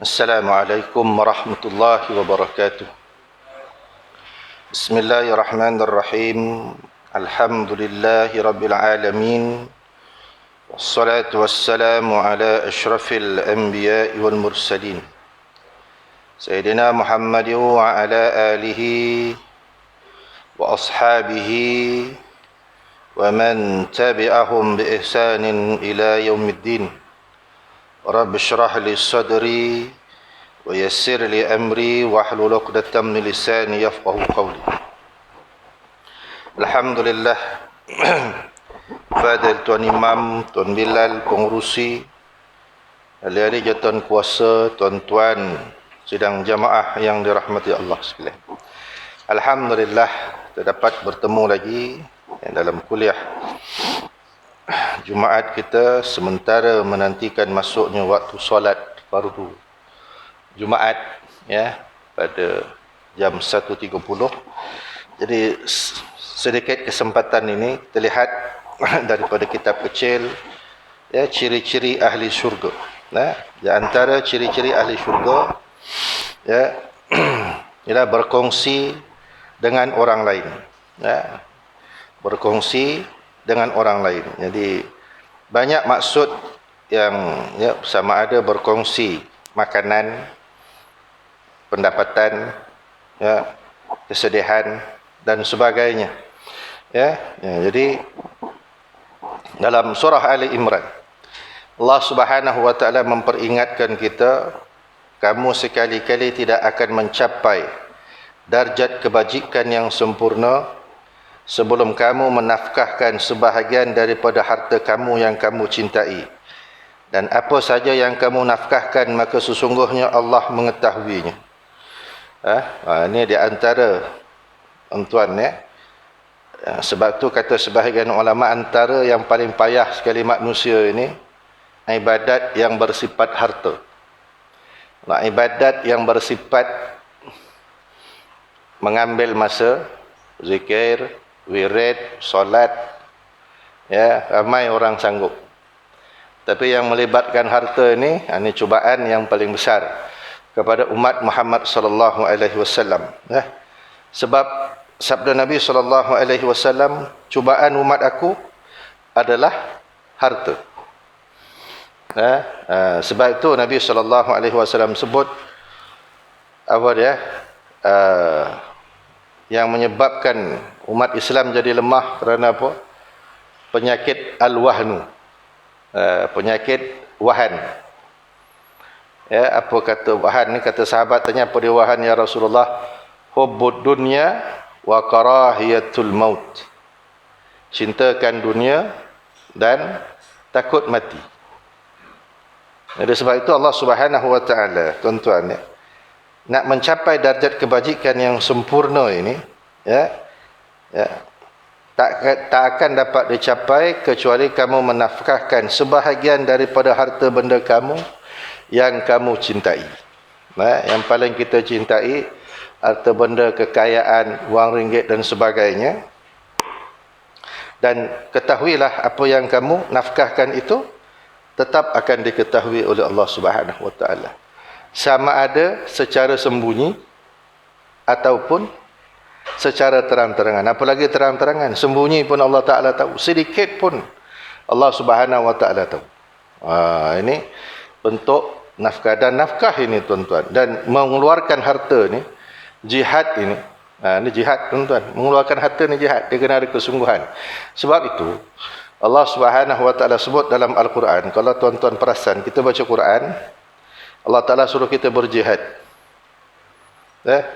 Assalamualaikum warahmatullahi wabarakatuh. Bismillahirrahmanirrahim. Alhamdulillahi rabbil alamin. Wassalatu wassalamu ala asyrafil anbiya'i wal mursalin. Sayyidina Muhammad wa ala alihi wa ashabihi wa man tabi'ahum bi ihsanin ila yaumiddin. Rabbi syrah li sadri wa yassir li amri wahlul 'uqdatam min lisani yafqahu qawli. Alhamdulillah. Fadil Tuan Imam, Tuan Bilal, pengurusi, ahli-ahli jawatan kuasa, tuan-tuan sidang jamaah yang dirahmati Allah sekalian. Alhamdulillah terdapat bertemu lagi dalam kuliah Jumaat kita sementara menantikan masuknya waktu solat fardu Jumaat pada jam 1.30. Jadi sedikit kesempatan ini terlihat daripada kitab kecil ciri-ciri ahli syurga. Di antara ciri-ciri ahli syurga ialah berkongsi dengan orang lain. Berkongsi dengan orang lain. Jadi banyak maksud yang sama ada berkongsi makanan, pendapatan, kesedihan dan sebagainya. Jadi dalam surah Ali Imran Allah Subhanahu wa taala memperingatkan kita, kamu sekali-kali tidak akan mencapai darjat kebajikan yang sempurna sebelum kamu menafkahkan sebahagian daripada harta kamu yang kamu cintai. Dan apa saja yang kamu nafkahkan, maka sesungguhnya Allah mengetahuinya. Ini di antara tuan sebab tu kata sebahagian ulama, antara yang paling payah sekali manusia ini ibadat yang bersifat harta. Ibadat yang bersifat mengambil masa, zikir, wirid, solat, ramai orang sanggup. Tapi yang melibatkan harta ini cubaan yang paling besar kepada umat Muhammad sallallahu alaihi wasallam. Sebab sabda Nabi sallallahu alaihi wasallam, cubaan umat aku adalah harta. Sebab itu Nabi sallallahu alaihi wasallam sebut yang menyebabkan umat Islam jadi lemah kerana apa? Penyakit al-wahnu. Penyakit wahan. Apa kata wahan ni? Kata sahabat tanya, apa dia wahan ya Rasulullah? Hubbud dunya wa karahiyatul maut. Cintakan dunia dan takut mati. Jadi sebab itu Allah Subhanahu wa taala, tuan-tuan, nak mencapai darjat kebajikan yang sempurna ini, tak akan dapat dicapai kecuali kamu menafkahkan sebahagian daripada harta benda kamu yang kamu cintai. Yang paling kita cintai harta benda, kekayaan, wang ringgit dan sebagainya. Dan ketahuilah apa yang kamu nafkahkan itu tetap akan diketahui oleh Allah Subhanahu wa taala. Sama ada secara sembunyi ataupun secara terang-terangan. Apalagi terang-terangan, sembunyi pun Allah Ta'ala tahu. Sedikit pun Allah Subhanahu wa taala tahu. Ini bentuk nafkah. Dan nafkah ini, tuan-tuan, dan mengeluarkan harta ini, jihad ini, ini jihad, tuan-tuan. Mengeluarkan harta ini jihad. Dia kena ada kesungguhan. Sebab itu Allah Subhanahu wa taala sebut dalam Al-Quran. Kalau tuan-tuan perasan, kita baca Quran, Allah Ta'ala suruh kita berjihad.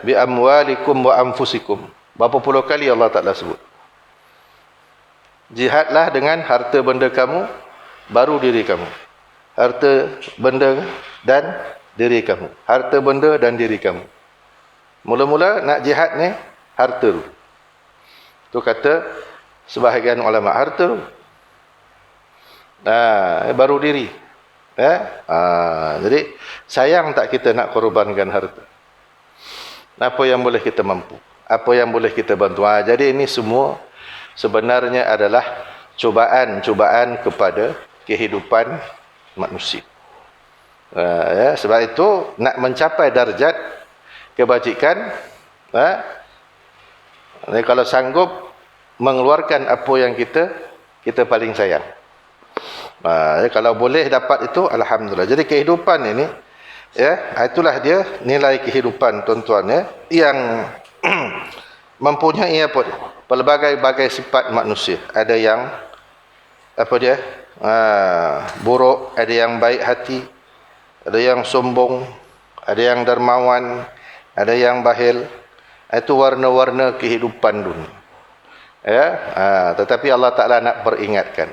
Bi amwalikum wa anfusikum. Berapa puluh kali Allah Ta'ala sebut. Jihadlah dengan harta benda kamu, baru diri kamu. Harta benda dan diri kamu. Harta benda dan diri kamu. Mula-mula nak jihad ni, harta tu. Tu kata sebahagian ulama, harta tu. Baru diri. Jadi sayang tak kita nak korbankan harta? Apa yang boleh kita mampu? Apa yang boleh kita bantu? Jadi ini semua sebenarnya adalah cubaan-cubaan kepada kehidupan manusia. Ya, sebab itu nak mencapai darjat kebajikan, kalau sanggup mengeluarkan apa yang kita paling sayang. Kalau boleh dapat itu, alhamdulillah. Jadi kehidupan ini, ya, itulah dia nilai kehidupan, tuan-tuan, ya, yang mempunyai apa, pelbagai-bagai sifat manusia. Ada yang apa dia, buruk, ada yang baik hati, ada yang sombong, ada yang dermawan, ada yang bakhil. Itu warna-warna kehidupan dunia. Ya, tetapi Allah Ta'ala nak peringatkan.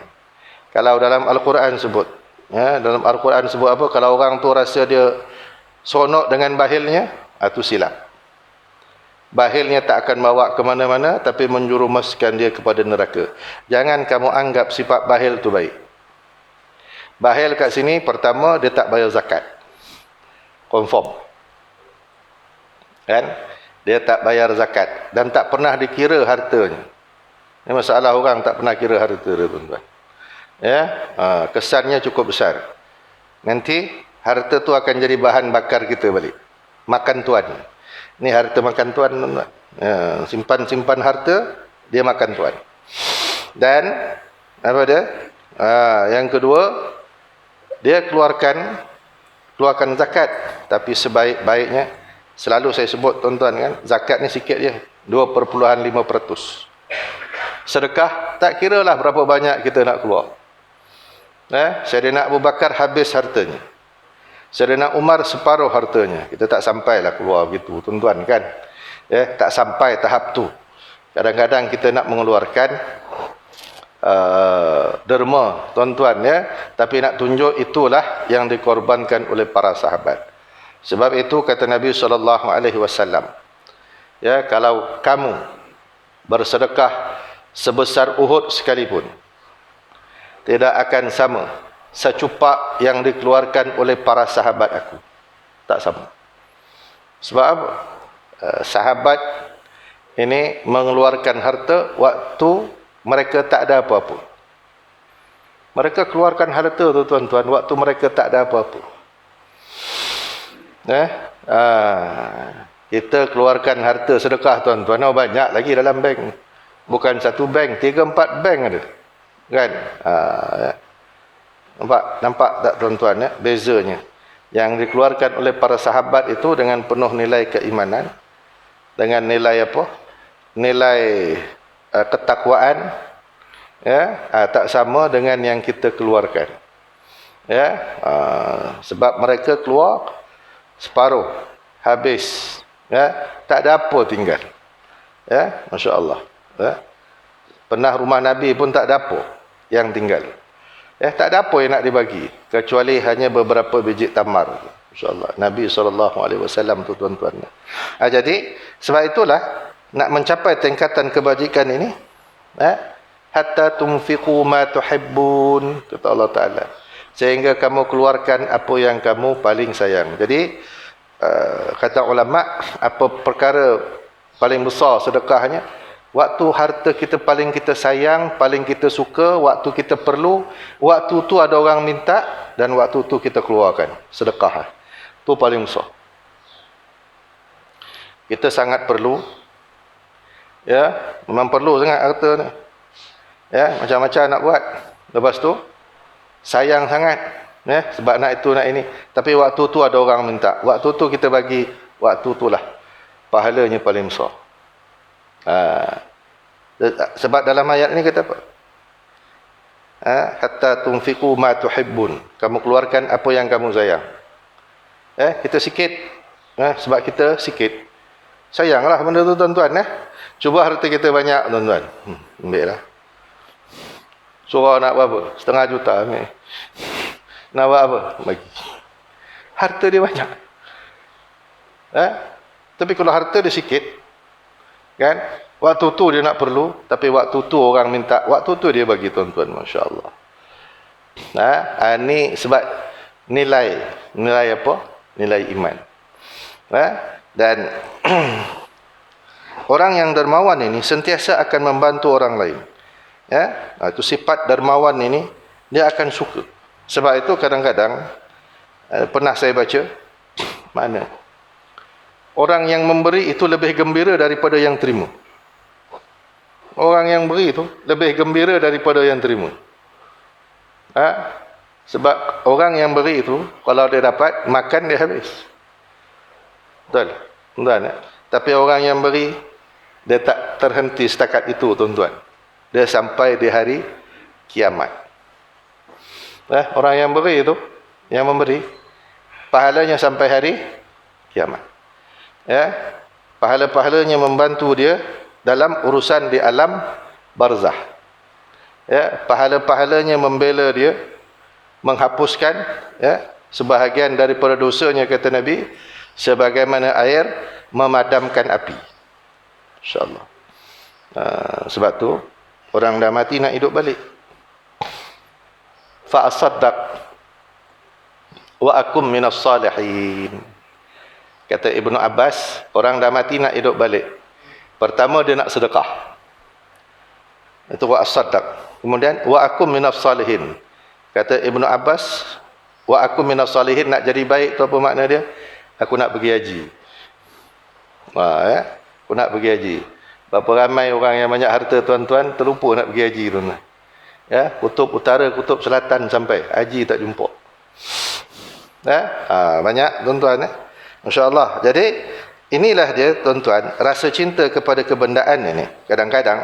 Kalau dalam Al-Quran sebut, ya, dalam Al-Quran sebut apa? Kalau orang tu rasa dia sonok dengan bakhilnya, itu silap. Bakhilnya tak akan bawa ke mana-mana, tapi menjurumuskan dia kepada neraka. Jangan kamu anggap sifat bakhil tu baik. Bakhil kat sini, pertama, dia tak bayar zakat. Confirm. Kan? Dia tak bayar zakat dan tak pernah dikira hartanya. Ini masalah orang tak pernah kira harta dia, tuan-tuan. Ya, kesannya cukup besar. Nanti harta tu akan jadi bahan bakar kita balik. Makan tuan. Ini harta makan tuan, tuan-tuan. Ya, simpan harta, dia makan tuan. Dan apa dia? Yang kedua, dia keluarkan zakat, tapi sebaik-baiknya, selalu saya sebut, tuan-tuan, kan, zakat ni sikit je, 2.5%. Sedekah, tak kira lah berapa banyak kita nak keluar. Sayyidina Abu Bakar habis hartanya. Sayyidina Umar separuh hartanya. Kita tak sampailah keluar begitu, tuan-tuan, kan. Tak sampai tahap tu. Kadang-kadang kita nak mengeluarkan derma, tuan-tuan, ya, tapi nak tunjuk itulah yang dikorbankan oleh para sahabat. Sebab itu kata Nabi SAW, ya, kalau kamu bersedekah sebesar Uhud sekalipun, tidak akan sama secupak yang dikeluarkan oleh para sahabat aku. Tak sama. Sebab apa? Sahabat ini mengeluarkan harta waktu mereka tak ada apa-apa. Mereka keluarkan harta tu, tuan-tuan, waktu mereka tak ada apa-apa. Kita keluarkan harta sedekah, tuan-tuan, banyak lagi dalam bank. Bukan satu bank, 3-4 bank ada. Kan? Nampak tak, tuan-tuan, ya, bezanya. Yang dikeluarkan oleh para sahabat itu dengan penuh nilai keimanan, dengan nilai apa? Nilai ketakwaan, ya, tak sama dengan yang kita keluarkan. Ya, sebab mereka keluar separuh, habis, ya, tak ada apa tinggal. Ya, masya-Allah. Ya. Pernah rumah Nabi pun tak ada apa yang tinggal. Tak ada apa yang nak dibagi kecuali hanya beberapa biji tamar. Masya-Allah. Nabi SAW tu, tuan-tuan. Jadi sebab itulah nak mencapai tingkatan kebajikan ini, hatta tunfiqu ma tuhibbun, kata Allah Taala, sehingga kamu keluarkan apa yang kamu paling sayang. Jadi kata ulama, apa perkara paling besar sedekahnya? Waktu harta kita paling kita sayang, paling kita suka, waktu kita perlu, waktu tu ada orang minta, dan waktu tu kita keluarkan sedekah. Tu paling besar. Kita sangat perlu, ya, memang perlu sangat harta ni. Ya, macam-macam nak buat. Lepas tu sayang sangat, ya, sebab nak itu nak ini. Tapi waktu tu ada orang minta, waktu tu kita bagi, waktu tu lah pahalanya paling besar. Sebab dalam ayat ni kata apa? Hatta tunfiqu ma tuhibbun, kamu keluarkan apa yang kamu sayang. Kita sikit, sebab kita sikit, sayanglah benda tu, tuan-tuan. Cuba harta kita banyak, tuan-tuan, ambil lah. Surah nak berapa? 500 juta ambil. Nak buat apa? Bagi. Harta dia banyak. Tapi kalau harta dia sikit, kan, waktu tu dia nak perlu, tapi waktu tu orang minta, waktu tu dia bagi, tuan-tuan, masya-Allah. Ni sebab nilai apa? Nilai iman. Dan orang yang dermawan ini sentiasa akan membantu orang lain. Itu sifat dermawan ini, dia akan suka. Sebab itu kadang-kadang Pernah saya baca, mana orang yang memberi itu lebih gembira daripada yang terima. Orang yang beri itu lebih gembira daripada yang terima. Sebab orang yang beri itu, kalau dia dapat, makan dia habis. Betul? Betul, tapi orang yang beri, dia tak terhenti setakat itu, tuan-tuan. Dia sampai di hari kiamat. Orang yang beri itu, yang memberi, pahalanya sampai hari kiamat. Pahala-pahalanya membantu dia dalam urusan di alam barzah. Pahala-pahalanya membela dia, menghapuskan sebahagian daripada dosanya, kata Nabi, sebagaimana air memadamkan api. InsyaAllah. Sebab tu orang dah mati nak hidup balik. Fa asaddaq wa akum minas salihin. Kata Ibnu Abbas, orang dah mati nak hidup balik. Pertama dia nak sedekah. Itu wa asaddaq. Kemudian wa akum minas salihin. Kata Ibnu Abbas, wa akum minas salihin, nak jadi baik tu apa makna dia? Aku nak pergi haji. Aku nak pergi haji. Berapa ramai orang yang banyak harta, tuan-tuan, terlupa nak pergi haji, tuan-tuan. Kutub utara, kutub selatan sampai haji tak jumpa. Banyak, tuan-tuan. Masya-Allah. Jadi inilah dia, tuan-tuan, rasa cinta kepada kebendaan ini. Kadang-kadang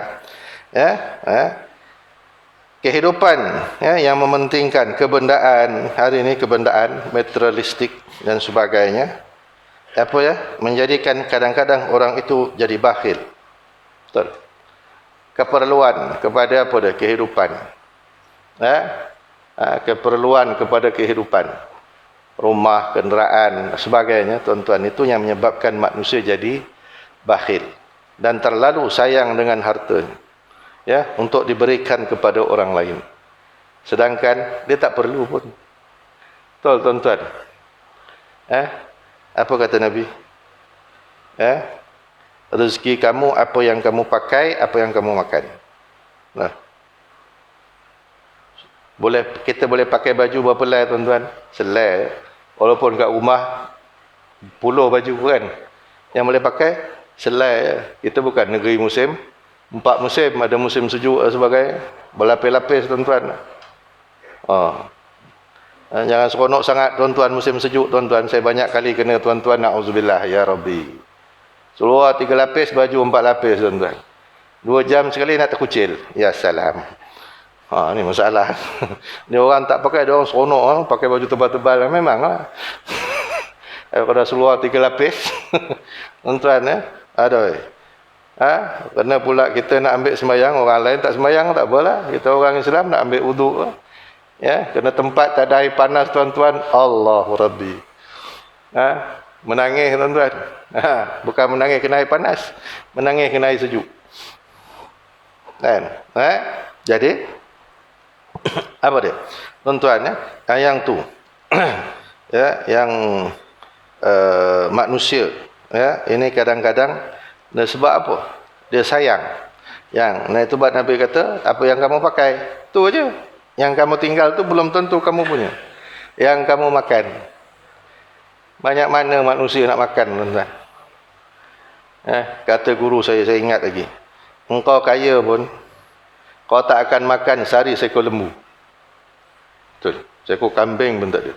kehidupan yang mementingkan kebendaan, hari ini kebendaan materialistik dan sebagainya, menjadikan kadang-kadang orang itu jadi bakhil. Betul. Keperluan kepada kehidupan. Keperluan kepada kehidupan. Rumah, kenderaan, sebagainya, tuan-tuan, itu yang menyebabkan manusia jadi bakhil dan terlalu sayang dengan hartanya, untuk diberikan kepada orang lain. Sedangkan dia tak perlu pun. Betul, tuan-tuan. Apa kata Nabi? Rezeki kamu apa yang kamu pakai, apa yang kamu makan. Kita boleh pakai baju berapa helai, tuan-tuan? Selai. Walaupun kat rumah puluh baju kan, yang boleh pakai selai. Kita bukan negeri musim 4 musim, ada musim sejuk dan sebagainya, berlapis-lapis, tuan-tuan. Jangan seronok sangat, tuan-tuan, musim sejuk, tuan-tuan. Saya banyak kali kena, tuan-tuan, na'udzubillah, ya Rabbi. Seluar 3 lapis, baju 4 lapis, tuan-tuan. 2 jam sekali nak terkucil. Ya salam. Ni masalah. Ni orang tak pakai, dia orang seronok, pakai baju tebal-tebal. Memang kalau seluar 3 lapis, tuan-tuan, aduh. Kerana pula kita nak ambil sembahyang, orang lain tak sembahyang, tak apalah. Kita orang Islam nak ambil wuduk. Kena tempat tak ada air panas, tuan-tuan. Allahu Rabbi. Menangis, tuan-tuan. Bukan menangis kena air panas, menangis kena air sejuk. Kan? Jadi apa dia, tuan-tuan, yang tu yang manusia ini kadang-kadang sebab apa? Dia sayang. Itu sebab Nabi kata, apa yang kamu pakai tu aja. Yang kamu tinggal tu belum tentu kamu punya. Yang kamu makan, banyak mana manusia nak makan, tuan-tuan. Kata guru saya ingat lagi, engkau kaya pun kau tak akan makan sehari seekor lembu. Betul. Seekor kambing pun tak ada.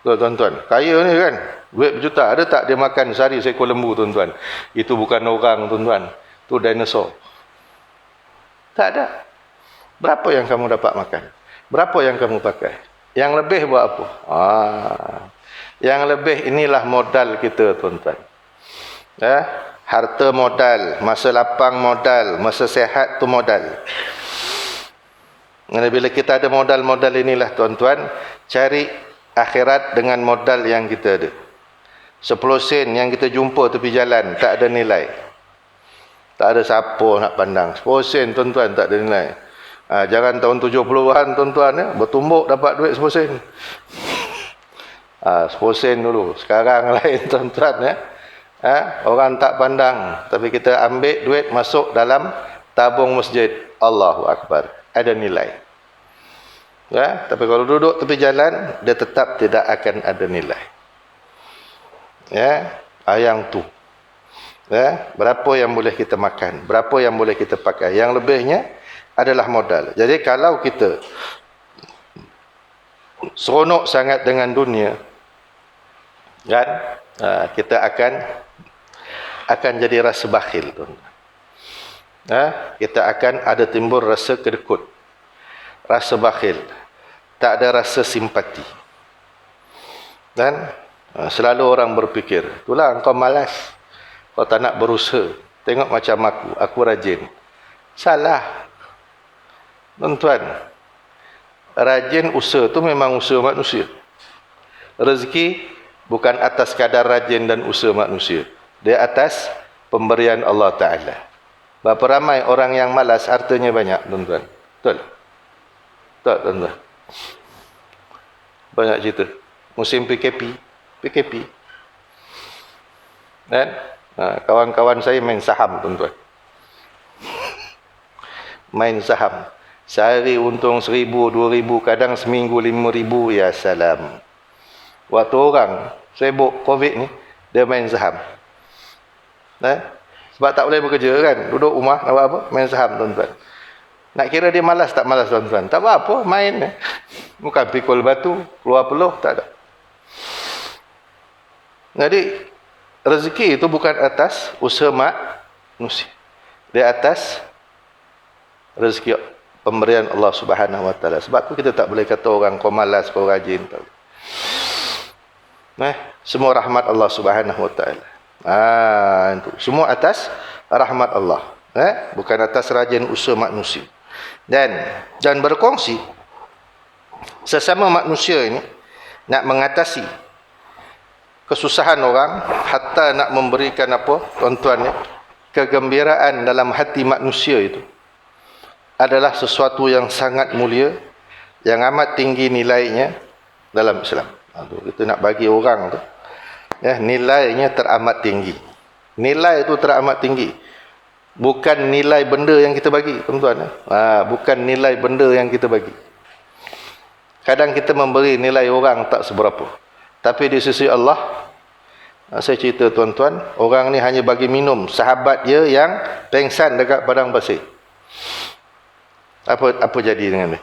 Betul, tuan-tuan. Kaya ni kan, duit berjuta. Ada tak dia makan sehari seekor lembu, tuan-tuan? Itu bukan orang, tuan-tuan. Itu dinosaur. Tak ada. Berapa yang kamu dapat makan? Berapa yang kamu pakai? Yang lebih buat apa? Yang lebih inilah modal kita, tuan-tuan. Harta modal, masa lapang modal, masa sehat tu modal. Bila kita ada modal-modal inilah, tuan-tuan, cari akhirat dengan modal yang kita ada. 10 sen yang kita jumpa tepi jalan, tak ada nilai. Tak ada siapa nak pandang. 10 sen, tuan-tuan, tak ada nilai. Jangan tahun 70-an, tuan-tuan, bertumbuk dapat duit 10 sen. 10 sen dulu. Sekarang lain, tuan-tuan. Orang tak pandang. Tapi kita ambil duit, masuk dalam tabung masjid. Allahu Akbar. Ada nilai. Ya, tapi kalau duduk tepi jalan, dia tetap tidak akan ada nilai. Ya, yang tu. Ya, berapa yang boleh kita makan, berapa yang boleh kita pakai. Yang lebihnya adalah modal. Jadi kalau kita seronok sangat dengan dunia, kan, kita akan jadi rasa bakhil, tuan-tuan. Kita akan ada timbul rasa kedekut, rasa bakhil, tak ada rasa simpati. Dan selalu orang berfikir, itulah engkau malas, kau tak nak berusaha. Tengok macam aku rajin. Salah, tuan-tuan. Rajin usaha tu memang usaha manusia. Rezeki bukan atas kadar rajin dan usaha manusia, dia atas pemberian Allah Ta'ala. Berapa ramai orang yang malas, hartanya banyak, tuan-tuan. Betul? Tak, tuan-tuan. Banyak cerita. Musim PKP. Dan kawan-kawan saya main saham, tuan-tuan. Main saham. Sehari untung 1,000, 2,000, kadang seminggu 5,000. Ya salam. Waktu orang sibuk COVID ni, dia main saham. Sebab tak boleh bekerja kan, duduk rumah, nak buat apa? Main saham, tuan-tuan. Nak kira dia malas tak malas, tuan-tuan? Tak apa, main. Bukan pikul batu, keluar peluh, tak ada. Jadi, rezeki itu bukan atas usaha manusia. Dia atas rezeki pemberian Allah Subhanahu Wa Taala. Sebab tu kita tak boleh kata orang kau malas, kau rajin. Semua rahmat Allah Subhanahu Wa Taala. Itu semua atas rahmat Allah, bukan atas rajin usaha manusia. Dan berkongsi sesama manusia ini nak mengatasi kesusahan orang, hatta nak memberikan apa, tuan-tuan, kegembiraan dalam hati manusia itu adalah sesuatu yang sangat mulia, yang amat tinggi nilainya dalam Islam. Kita nak bagi orang tu, nilainya teramat tinggi. Nilai itu teramat tinggi. Bukan nilai benda yang kita bagi, tuan-tuan. Bukan nilai benda yang kita bagi. Kadang kita memberi nilai orang tak seberapa. Tapi di sisi Allah, saya cerita, tuan-tuan, orang ni hanya bagi minum sahabat dia yang pengsan dekat padang pasir. Apa jadi dengan dia?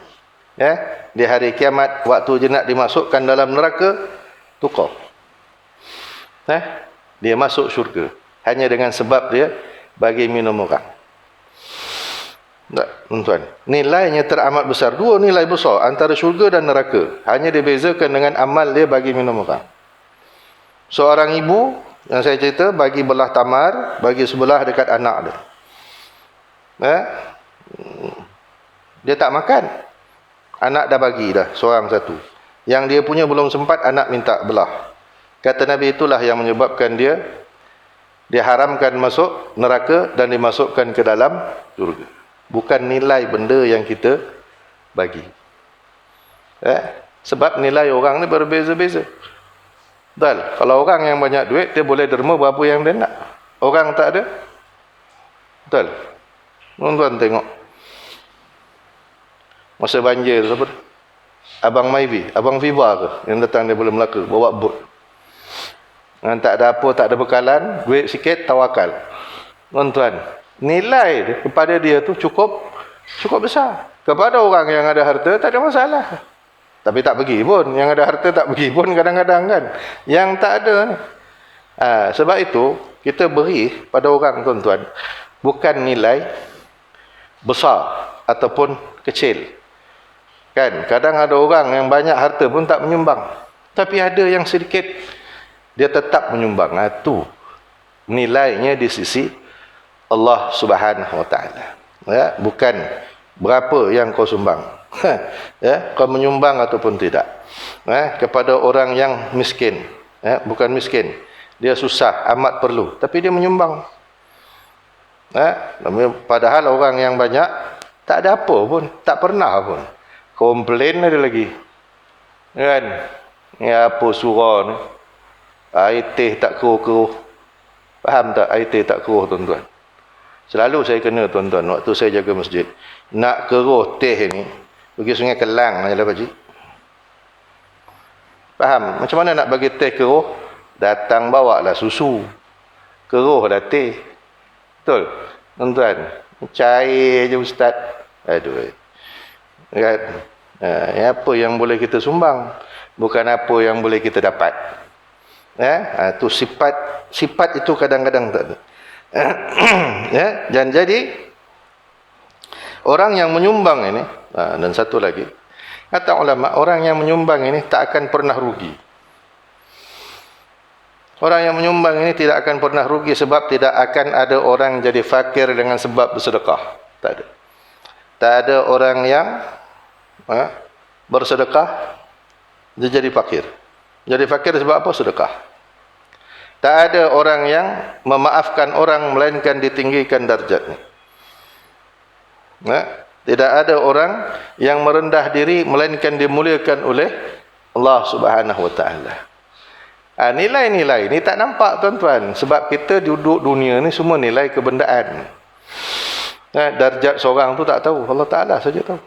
Di hari kiamat, waktu dia nak dimasukkan dalam neraka, tukar. Dia masuk syurga hanya dengan sebab dia bagi minum orang. Tak, tuan-tuan, nilainya teramat besar. Dua nilai besar antara syurga dan neraka, hanya dibezakan dengan amal dia bagi minum orang. Seorang ibu yang saya cerita bagi belah tamar, bagi sebelah dekat anak dia. Dia tak makan, anak dah bagi dah seorang satu. Yang dia punya belum sempat, anak minta belah. Kata Nabi, itulah yang menyebabkan dia diharamkan masuk neraka dan dimasukkan ke dalam syurga. Bukan nilai benda yang kita bagi. Sebab nilai orang ni berbeza-beza. Betul? Kalau orang yang banyak duit, dia boleh derma berapa yang dia nak. Orang tak ada. Betul? Tuan-tuan tengok. Masa banjir, siapa? Abang Maivi, Abang Viva ke? Yang datang dia boleh Melaka, bawa bot. Tak ada apa, tak ada bekalan, duit sikit, tawakal. Tuan-tuan, nilai kepada dia tu cukup besar. Kepada orang yang ada harta, tak ada masalah. Tapi tak pergi pun. Yang ada harta tak pergi pun kadang-kadang kan. Yang tak ada ni. Sebab itu, kita beri pada orang, tuan-tuan, bukan nilai besar ataupun kecil. Kan? Kadang ada orang yang banyak harta pun tak menyumbang. Tapi ada yang sedikit, dia tetap menyumbang. Itu nilainya di sisi Allah Subhanahu Wa Taala. Bukan berapa yang kau sumbang. Kau menyumbang ataupun tidak. Kepada orang yang miskin, bukan miskin, dia susah, amat perlu, tapi dia menyumbang. Padahal orang yang banyak tak ada apa pun, tak pernah pun komplain ada lagi. Kan? Ya apa surah ni? Air teh tak keruh-keruh. Faham tak? Air teh tak keruh, tuan-tuan. Selalu saya kena, tuan-tuan, waktu saya jaga masjid. Nak keruh teh ni, Pergi Sungai Kelang je lah pakcik. Faham? Macam mana nak bagi teh keruh? Datang bawa lah susu. Keruh dah teh. Betul? Tuan-tuan. Cair je ustaz. Aduh. Kan? Apa yang boleh kita sumbang? Bukan apa yang boleh kita dapat. Itu sifat itu kadang-kadang tak ada. Dan jadi orang yang menyumbang ini, dan satu lagi, kata ulama, orang yang menyumbang ini tak akan pernah rugi. Orang yang menyumbang ini tidak akan pernah rugi sebab tidak akan ada orang jadi fakir dengan sebab bersedekah. Tak ada. Tak ada orang yang bersedekah dia jadi fakir. Jadi fakir sebab apa? Sedekah. Tak ada orang yang memaafkan orang melainkan ditinggikan darjatnya. Tidak ada orang yang merendah diri melainkan dimuliakan oleh Allah Subhanahu wa taala. Nilai-nilai ni tak nampak tuan-tuan, sebab kita duduk dunia ni semua nilai kebendaan. Darjat seorang tu tak tahu, Allah Taala saja tahu.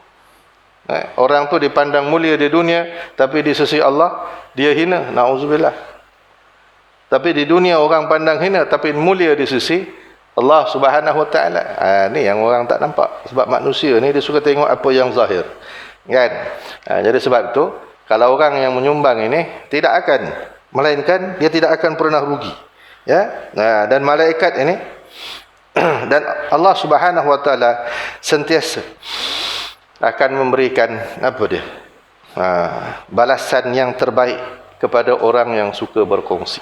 Orang tu dipandang mulia di dunia, tapi di sisi Allah dia hina, na'udzubillah. Tapi di dunia orang pandang hina, tapi mulia di sisi Allah Subhanahu wa taala. Ni yang orang tak nampak, sebab manusia ni dia suka tengok apa yang zahir, kan? Jadi sebab itu kalau orang yang menyumbang ini tidak akan, melainkan dia tidak akan pernah rugi, ya. Dan malaikat ini dan Allah Subhanahu wa taala sentiasa akan memberikan apa dia? Balasan yang terbaik kepada orang yang suka berkongsi.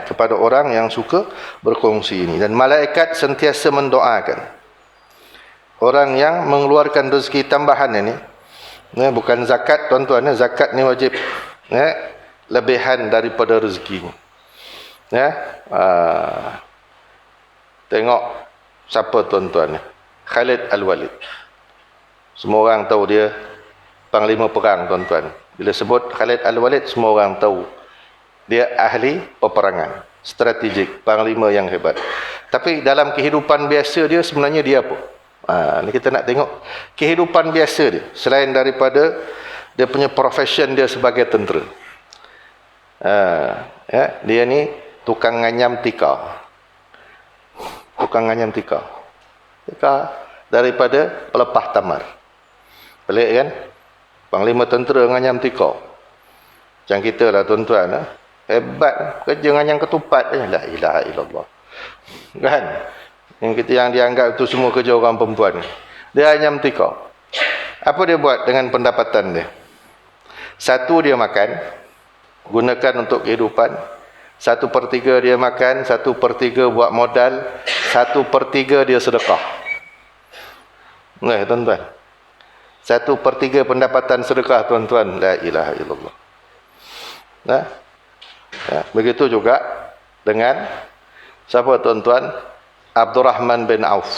Kepada orang yang suka berkongsi ini. Dan malaikat sentiasa mendoakan orang yang mengeluarkan rezeki tambahan ini. Bukan zakat tuan-tuan, zakat ni wajib. Lebihan daripada rezeki. Tengok siapa tuan-tuan? Khalid Al-Walid. Semua orang tahu dia panglima perang tuan-tuan. Bila sebut Khalid Al-Walid, semua orang tahu dia ahli peperangan, strategik, panglima yang hebat. Tapi dalam kehidupan biasa dia sebenarnya dia apa? Ni kita nak tengok kehidupan biasa dia, selain daripada dia punya profession dia sebagai tentera. Dia ni tukang nganyam tikar. Tukang nganyam tikar. Tikar daripada pelepah tamar. Pelik kan? Panglima tentera nganyam tikar. Macam kita lah tuan-tuan. Hebat. Kerja nganyam ketupat. La ilaha illallah. Kan? Yang dianggap itu semua kerja orang perempuan. Dia nganyam tikar. Apa dia buat dengan pendapatan dia? Satu dia makan. Gunakan untuk kehidupan. 1/3 dia makan. 1/3 buat modal. 1/3 dia sedekah. Nah tuan-tuan. 1/3 pendapatan sedekah tuan-tuan. La ilaha illallah. Begitu juga dengan siapa tuan-tuan? Abdurrahman bin Auf.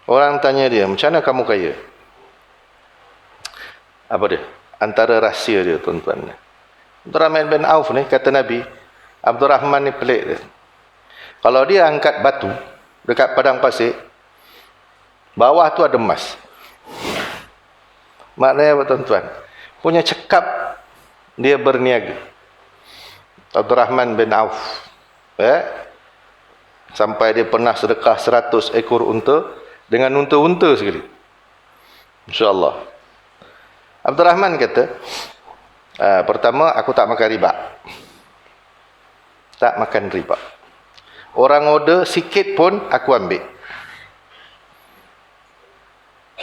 Orang tanya dia, macam mana kamu kaya? Apa dia? Antara rahsia dia tuan-tuan. Abdurrahman bin Auf ni, kata Nabi, Abdurrahman ni pelik dia. Kalau dia angkat batu dekat padang pasir, bawah tu ada emas. Maknanya apa tuan-tuan? Punya cekap dia berniaga. Abdurrahman bin Auf. Sampai dia pernah sedekah 100 ekor unta dengan unta-unta sekali. InsyaAllah. Abdurrahman kata, pertama, aku tak makan riba. Tak makan riba. Orang order sikit pun aku ambil.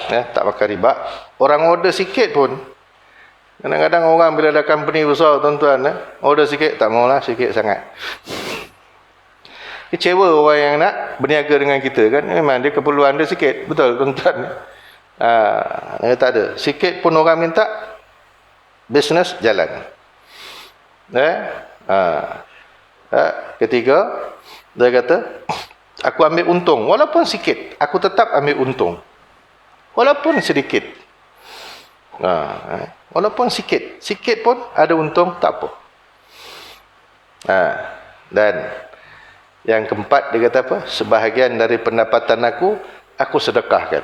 Tak makan riba. Orang order sikit pun. Kadang-kadang orang bila ada company besar tuan-tuan, order sikit, tak maulah, sikit sangat. Kecewa orang yang nak berniaga dengan kita kan. Memang dia keperluan dia sikit. Betul tuan-tuan. Tak ada. Sikit pun orang minta, bisnes jalan. Ketiga, dia kata, aku ambil untung. Walaupun sikit, aku tetap ambil untung. Walaupun sedikit. Walaupun sikit. Sikit pun ada untung, tak apa. Dan yang keempat dia kata apa? Sebahagian dari pendapatan aku sedekahkan.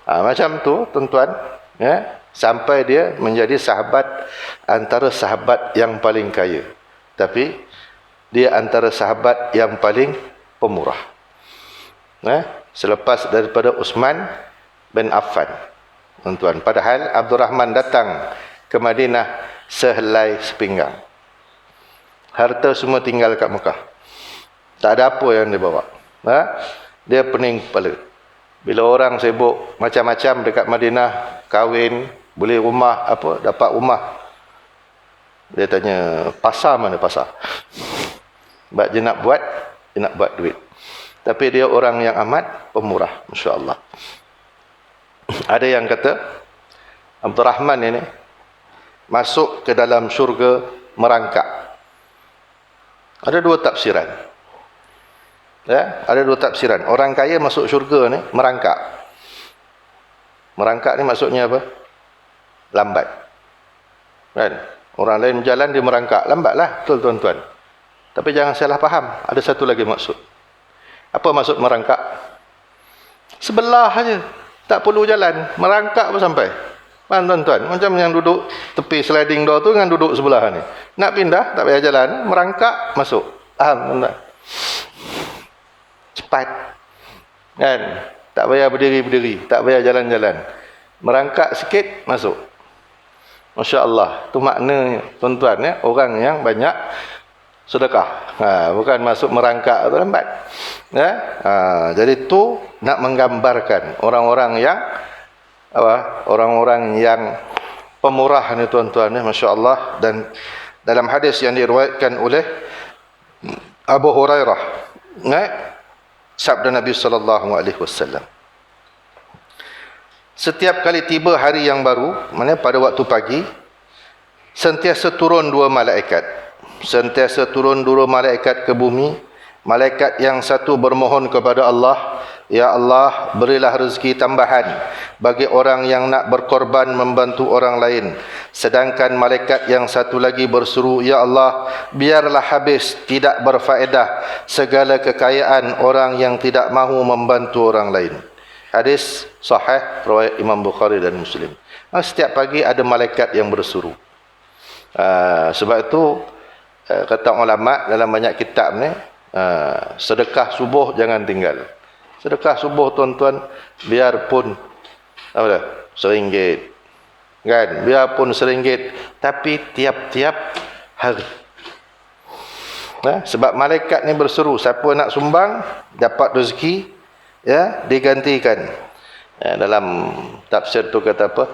Macam tu tuan-tuan, ya, sampai dia menjadi sahabat, antara sahabat yang paling kaya, tapi dia antara sahabat yang paling pemurah, selepas daripada Uthman bin Affan, tuan-tuan. Padahal Abdurrahman datang ke Madinah sehelai sepinggang, harta semua tinggal kat Mekah, tak ada apa yang dia bawa. Dia pening kepala. Bila orang sibuk macam-macam dekat Madinah, kahwin, beli rumah, apa, dapat rumah, dia tanya, pasar mana pasar? Sebab dia nak buat duit. Tapi dia orang yang amat pemurah, masya-Allah. Ada yang kata Abdurrahman ini masuk ke dalam syurga merangkak. Ada dua tafsiran. Ya, ada dua tafsiran. Orang kaya masuk syurga ni merangkak. Merangkak ni maksudnya apa? Lambat. Kan? Orang lain berjalan, dia merangkak. Lambatlah, betul tuan-tuan. Tapi jangan salah faham. Ada satu lagi maksud. Apa maksud merangkak? Sebelah aja. Tak perlu jalan. Merangkak pun sampai. Faham tuan-tuan? Macam yang duduk tepi sliding door tu dengan duduk sebelah ni. Nak pindah, tak payah jalan. Merangkak, masuk. Faham tuan-tuan? Cepat. Kan? Tak payah berdiri-berdiri. Tak payah jalan-jalan. Merangkak sikit, masuk. Masya Allah. Itu maknanya, tuan-tuan, ya, orang yang banyak sedekah. Bukan masuk merangkak atau lambat. Ya? Jadi itu nak menggambarkan orang-orang yang orang-orang yang pemurah ni tuan-tuan, ya, Masya Allah. Dan dalam hadis yang diriwayatkan oleh Abu Hurairah, ya, sabda Nabi SAW, setiap kali tiba hari yang baru, maknanya pada waktu pagi, sentiasa turun dua malaikat. Sentiasa turun dua malaikat ke bumi. Malaikat yang satu bermohon kepada Allah, Ya Allah, berilah rezeki tambahan bagi orang yang nak berkorban membantu orang lain. Sedangkan malaikat yang satu lagi berseru, Ya Allah, biarlah habis, tidak berfaedah segala kekayaan orang yang tidak mahu membantu orang lain. Hadis sahih riwayat Imam Bukhari dan Muslim. Setiap pagi ada malaikat yang berseru. Sebab itu kata ulama dalam banyak kitab ni, sedekah subuh jangan tinggal. Sedekah subuh tuan-tuan, biarpun apa dah, RM1, kan, biarpun RM1, tapi tiap-tiap hari. Sebab malaikat ni berseru, siapa nak sumbang dapat rezeki, ya, digantikan. Dalam tafsir tu kata apa?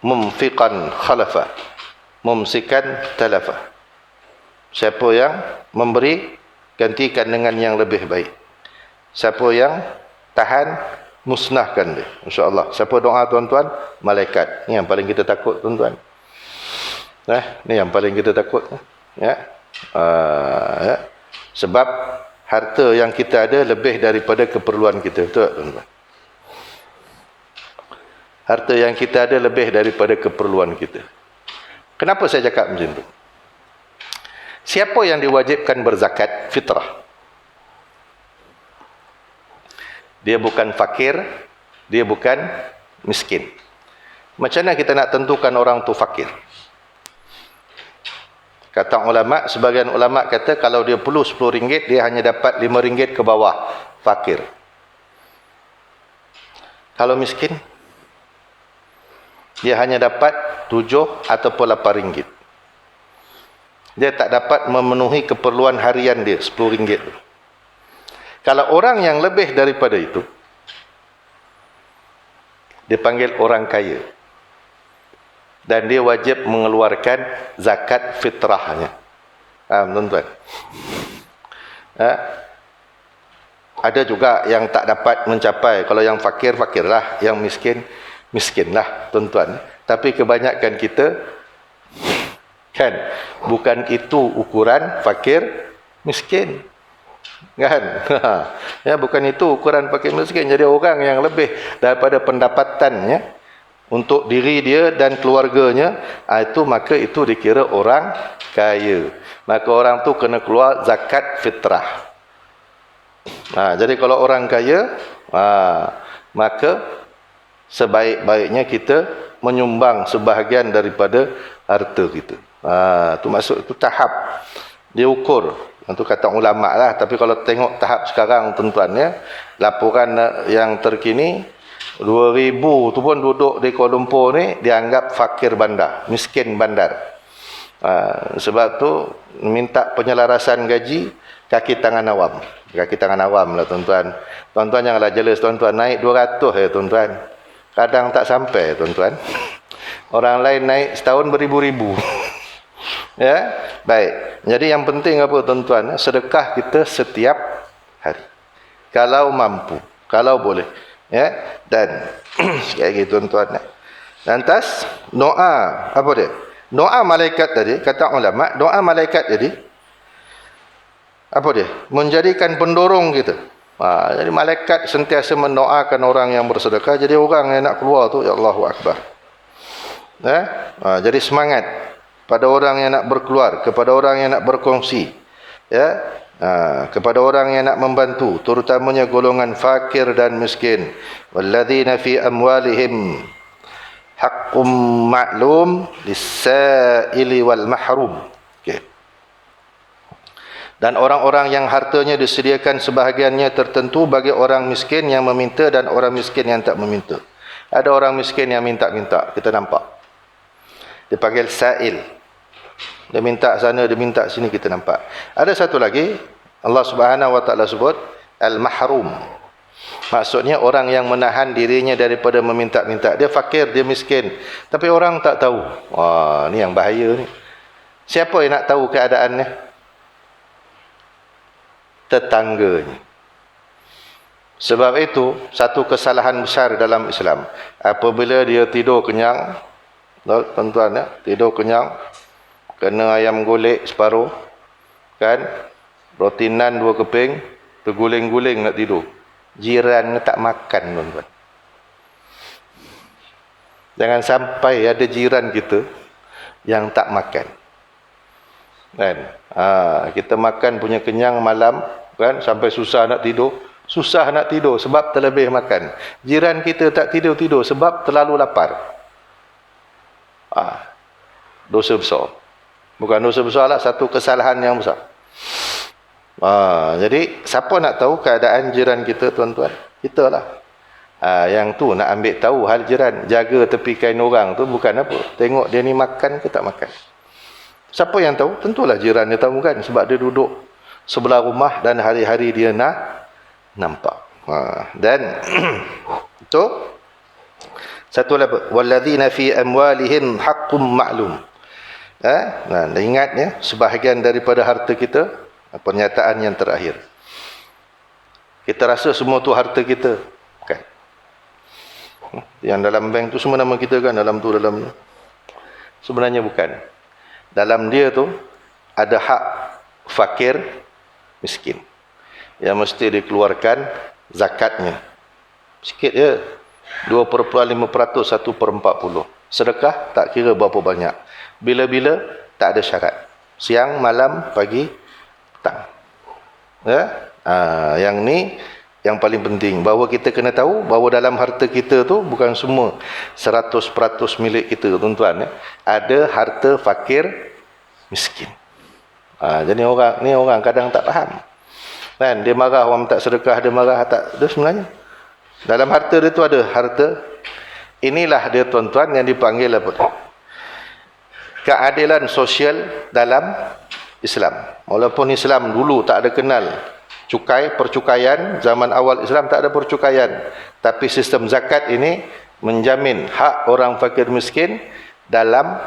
Mumfiqan khalafa, mumsikan talafa. Siapa yang memberi, gantikan dengan yang lebih baik. Siapa yang tahan, musnahkan dia. InsyaAllah. Siapa doa tuan-tuan? Malaikat. Ini yang paling kita takut tuan-tuan. Ini yang paling kita takut. Ya. Ya. Sebab harta yang kita ada lebih daripada keperluan kita. Betul tak tuan-tuan? Harta yang kita ada lebih daripada keperluan kita. Kenapa saya cakap macam tu? Siapa yang diwajibkan berzakat? Fitrah. Dia bukan fakir, dia bukan miskin. Macam mana kita nak tentukan orang tu fakir? Kata ulama, sebagian ulama kata kalau dia perlu RM10, dia hanya dapat RM5 ke bawah, fakir. Kalau miskin, dia hanya dapat RM7 ataupun RM8. Dia tak dapat memenuhi keperluan harian dia, RM10. Kalau orang yang lebih daripada itu, dipanggil orang kaya. Dan dia wajib mengeluarkan zakat fitrahnya. Tuan-tuan. Ada juga yang tak dapat mencapai. Kalau yang fakir, fakirlah. Yang miskin, miskinlah, tuan-tuan. Tapi kebanyakan kita, kan, bukan itu ukuran fakir, miskin. Kan? Ya, bukan itu ukuran fakir miskin. Jadi orang yang lebih daripada pendapatannya untuk diri dia dan keluarganya, maka itu dikira orang kaya. Maka orang tu kena keluar zakat fitrah. Jadi kalau orang kaya, maka sebaik-baiknya kita menyumbang sebahagian daripada harta kita. Tu maksud tu tahap dia ukur. Itu kata ulama lah. Tapi kalau tengok tahap sekarang tuan-tuan ya, laporan yang terkini 2000 tu pun duduk di Kuala Lumpur ni dianggap fakir bandar, miskin bandar. Sebab tu minta penyelarasan gaji kaki tangan awam. Kaki tangan awam lah tuan-tuan. Tuan-tuan janganlah jealous tuan-tuan, naik 200 ya tuan-tuan. Kadang tak sampai tuan-tuan. Orang lain naik setahun beribu-ribu. Ya, baik. Jadi yang penting apa tuan-tuan? Sedekah kita setiap hari. Kalau mampu, kalau boleh. Ya, dan kayak gitu tuan-tuan. Lantas doa apa dia? Doa malaikat tadi, kata ulama, doa malaikat jadi apa dia? Menjadikan pendorong kita. Jadi malaikat sentiasa mendoakan orang yang bersedekah. Jadi orang yang nak keluar tu, ya Allahu Akbar. Jadi semangat pada orang yang nak berkeluar, kepada orang yang nak berkongsi, ya, kepada orang yang nak membantu, terutamanya golongan fakir dan miskin. Walladzina fi amwalihim haqqum ma'lum lis-sa'ili wal mahrum. Okay. Dan orang-orang yang hartanya disediakan sebahagiannya tertentu bagi orang miskin yang meminta dan orang miskin yang tak meminta. Ada orang miskin yang minta-minta, kita nampak. Dipanggil sa'il. Dia minta sana, dia minta sini, kita nampak. Ada satu lagi, Allah Subhanahu Wa Taala sebut al-mahrum. Maksudnya orang yang menahan dirinya daripada meminta-minta. Dia fakir, dia miskin, tapi orang tak tahu. Wah, ni yang bahaya ni. Siapa yang nak tahu keadaannya? Tetangganya. Sebab itu satu kesalahan besar dalam Islam. Apabila dia tidur kenyang, tuan-tuan ya, tidur kenyang, kena ayam golek separuh, kan, roti nan 2 keping, terguling-guling nak tidur. Jiran tak makan tuan-tuan. Jangan sampai ada jiran kita yang tak makan. Kan? Kita makan punya kenyang malam, kan, sampai susah nak tidur. Susah nak tidur sebab terlebih makan. Jiran kita tak tidur-tidur sebab terlalu lapar. Dosa besar. Bukan dosa besar lah, satu kesalahan yang besar. Jadi siapa nak tahu keadaan jiran kita tuan-tuan? Kita lah. Yang tu nak ambil tahu hal jiran. Jaga tepi kain orang tu bukan apa. Tengok dia ni makan ke tak makan. Siapa yang tahu? Tentulah jiran dia tahu kan. Sebab dia duduk sebelah rumah dan hari-hari dia nampak. Dan itu satu lagi, walladzina fi amwalihim haqqum ma'lum. Dan ingat ya, sebahagian daripada harta kita, pernyataan yang terakhir. Kita rasa semua tu harta kita, kan? Yang dalam bank tu semua nama kita kan, dalam tu dalam. Sebenarnya bukan. Dalam dia tu ada hak fakir, miskin, yang mesti dikeluarkan zakatnya. Sikit je, 2,5%, 1/40. Sedekah tak kira berapa banyak. Bila-bila tak ada syarat. Siang, malam, pagi, petang. Ya? Yang ni yang paling penting. Bahawa kita kena tahu bahawa dalam harta kita tu bukan semua 100% milik kita, tuan-tuan. Ya? Ada harta fakir, miskin. Jadi orang kadang tak faham. Kan? Dia marah orang tak sedekah, dia marah tak. Dia sebenarnya dalam harta dia tu ada harta. Inilah dia tuan-tuan yang dipanggil apa? Keadilan sosial dalam Islam. Walaupun Islam dulu tak ada kenal percukaian, zaman awal Islam tak ada percukaian. Tapi sistem zakat ini menjamin hak orang fakir miskin dalam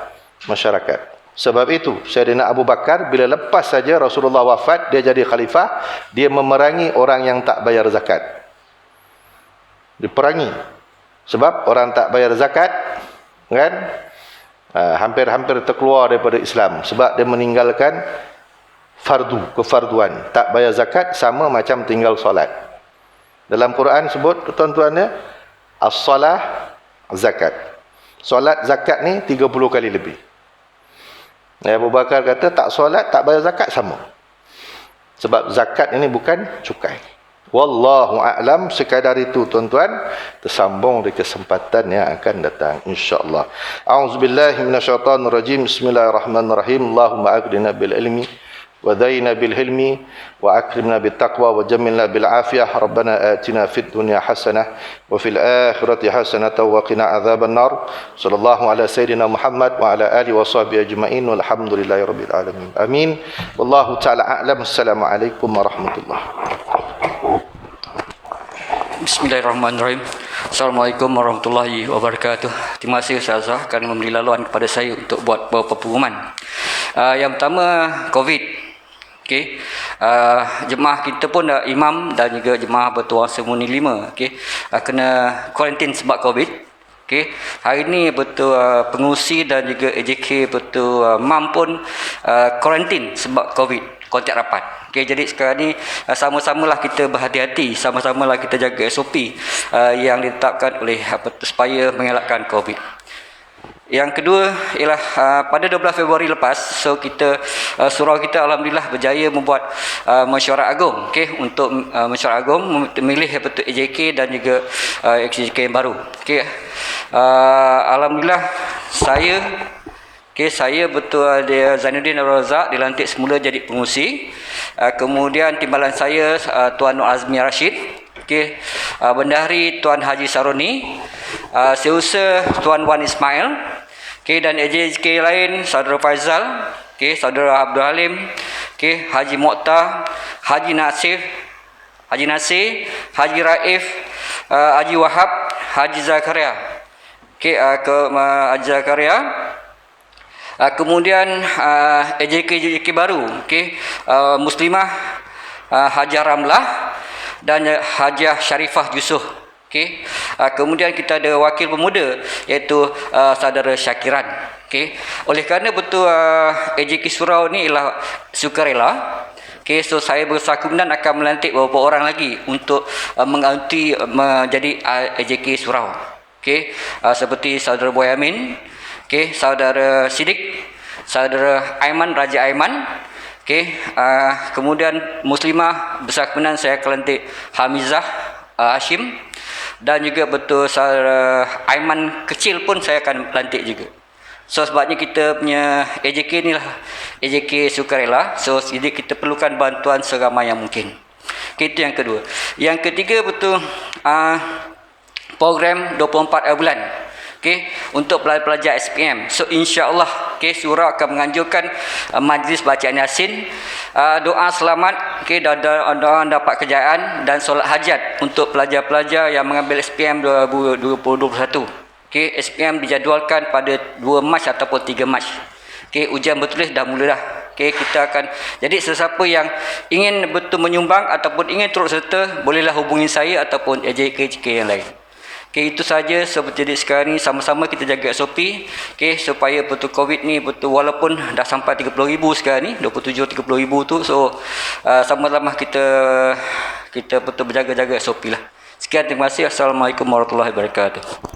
masyarakat. Sebab itu Sayyidina Abu Bakar bila lepas saja Rasulullah wafat, dia jadi khalifah, dia memerangi orang yang tak bayar zakat. Diperangi. Sebab orang tak bayar zakat, kan, hampir-hampir terkeluar daripada Islam. Sebab dia meninggalkan kefarduan. Tak bayar zakat sama macam tinggal solat. Dalam Quran sebut, tuan-tuannya, as-salah, zakat. Solat zakat ni 30 kali lebih. Abu Bakar kata tak solat, tak bayar zakat sama. Sebab zakat ini bukan cukai. Wallahu a'lam. Sekadar itu tuan-tuan, tersambung di kesempatan yang akan datang insya-Allah. A'udzubillahi minasyaitonirrajim. Bismillahirrahmanirrahim. Allahumma aghnina bil ilmi wa dayna bil hilmi wa akrimna bit taqwa wa jammilna bil afiyah. Rabbana atina fid dunya hasanah wa fil akhirati hasanah wa qina adzaban nar. Sallallahu ala sayyidina Muhammad wa ala alihi wa sahbihi ajma'in walhamdulillahi rabbil alamin. Amin. Wallahu ta'ala a'lam. Assalamualaikum warahmatullahi wabarakatuh. Bismillahirrahmanirrahim. Assalamualaikum warahmatullahi wabarakatuh. Terima kasih Ustazah kerana memberi laluan kepada saya untuk buat beberapa pengumuman. Yang pertama, COVID. Okey. Jemaah kita pun imam dan juga jemaah bertuang semuni 5, okey, kena kuarantin sebab COVID. Okey. Hari ini betul pengurusi dan juga AJK betul MAM pun kuarantin sebab COVID, kontak rapat. Okey, jadi sekarang ni sama-samalah kita berhati-hati, sama-samalah kita jaga SOP yang ditetapkan oleh supaya mengelakkan COVID. Yang kedua ialah pada 12 Februari lepas, so kita surau kita alhamdulillah berjaya membuat mesyuarat agung, okey, untuk mesyuarat agung memilih betul AJK dan juga AJK yang baru. Okey. Alhamdulillah saya betul dia Zainuddin Abdul Razak dilantik semula jadi pengurusi. Kemudian timbalan saya Tuan Nur Azmi Rashid, okey, bendahari Tuan Haji Saroni, seusaha Tuan Wan Ismail, okey, dan AJK lain Saudara Faizal, okey, Saudara Abdul Halim, okey, Haji Mokhtar, Haji Nasir, Haji Raif, Haji Wahab, Haji Zakaria, okey, Haji Zakaria. Kemudian AJK baru, okey, Muslimah Hajah Ramlah dan Hajah Syarifah Yusof. Okey. Kemudian kita ada wakil pemuda iaitu saudara Syakiran. Okey. Oleh kerana betul AJK Surau ni ialah sukarela. Okey, so saya bersakunan akan melantik beberapa orang lagi untuk mengganti menjadi AJK Surau. Okey. Seperti saudara Boyamin, okey, saudara Siddiq, saudara Aiman, Raja Aiman. Okey, kemudian Muslimah bersakunan saya akan lantik Hamizah Hashim, dan juga betul saudara Aiman kecil pun saya akan lantik juga. So sebabnya kita punya AJK ni lah AJK sukarela, so jadi kita perlukan bantuan seramai yang mungkin. Okay, itu yang kedua. Yang ketiga betul program 24 bulan, okey, untuk pelajar SPM. So insya-Allah, okey, surau akan menganjurkan majlis bacaan Yasin, doa selamat, okey, doa dapat kejayaan dan solat hajat untuk pelajar-pelajar yang mengambil SPM 2021. Okey, SPM dijadualkan pada 2 Mac ataupun 3 Mac. Okey, ujian bertulis dah mula dah. Okey, kita akan, jadi sesiapa yang ingin betul menyumbang ataupun ingin turut serta, bolehlah hubungi saya ataupun AJK yang lain. Okey, itu saja. Seperti sekarang ni sama-sama kita jaga SOP, okey, supaya betul COVID ni betul, walaupun dah sampai 30,000 sekarang ni, 27-30,000 tu, so sama-sama kita betul berjaga-jaga SOP lah. Sekian, terima kasih. Assalamualaikum warahmatullahi wabarakatuh.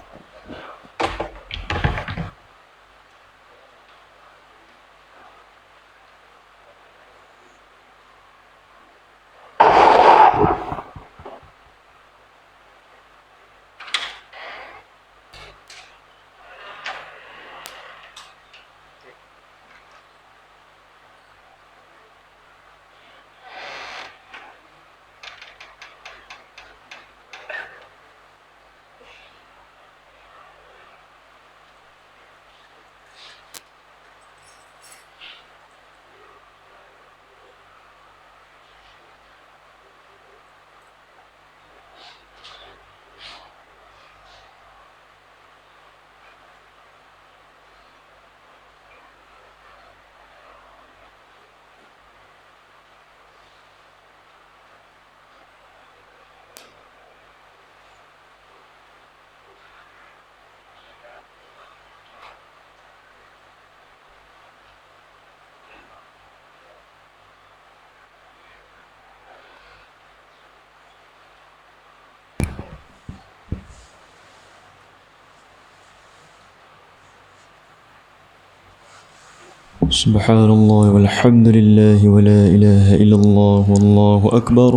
Subhanallah walhamdulillah wa la ilaha illallah wallahu akbar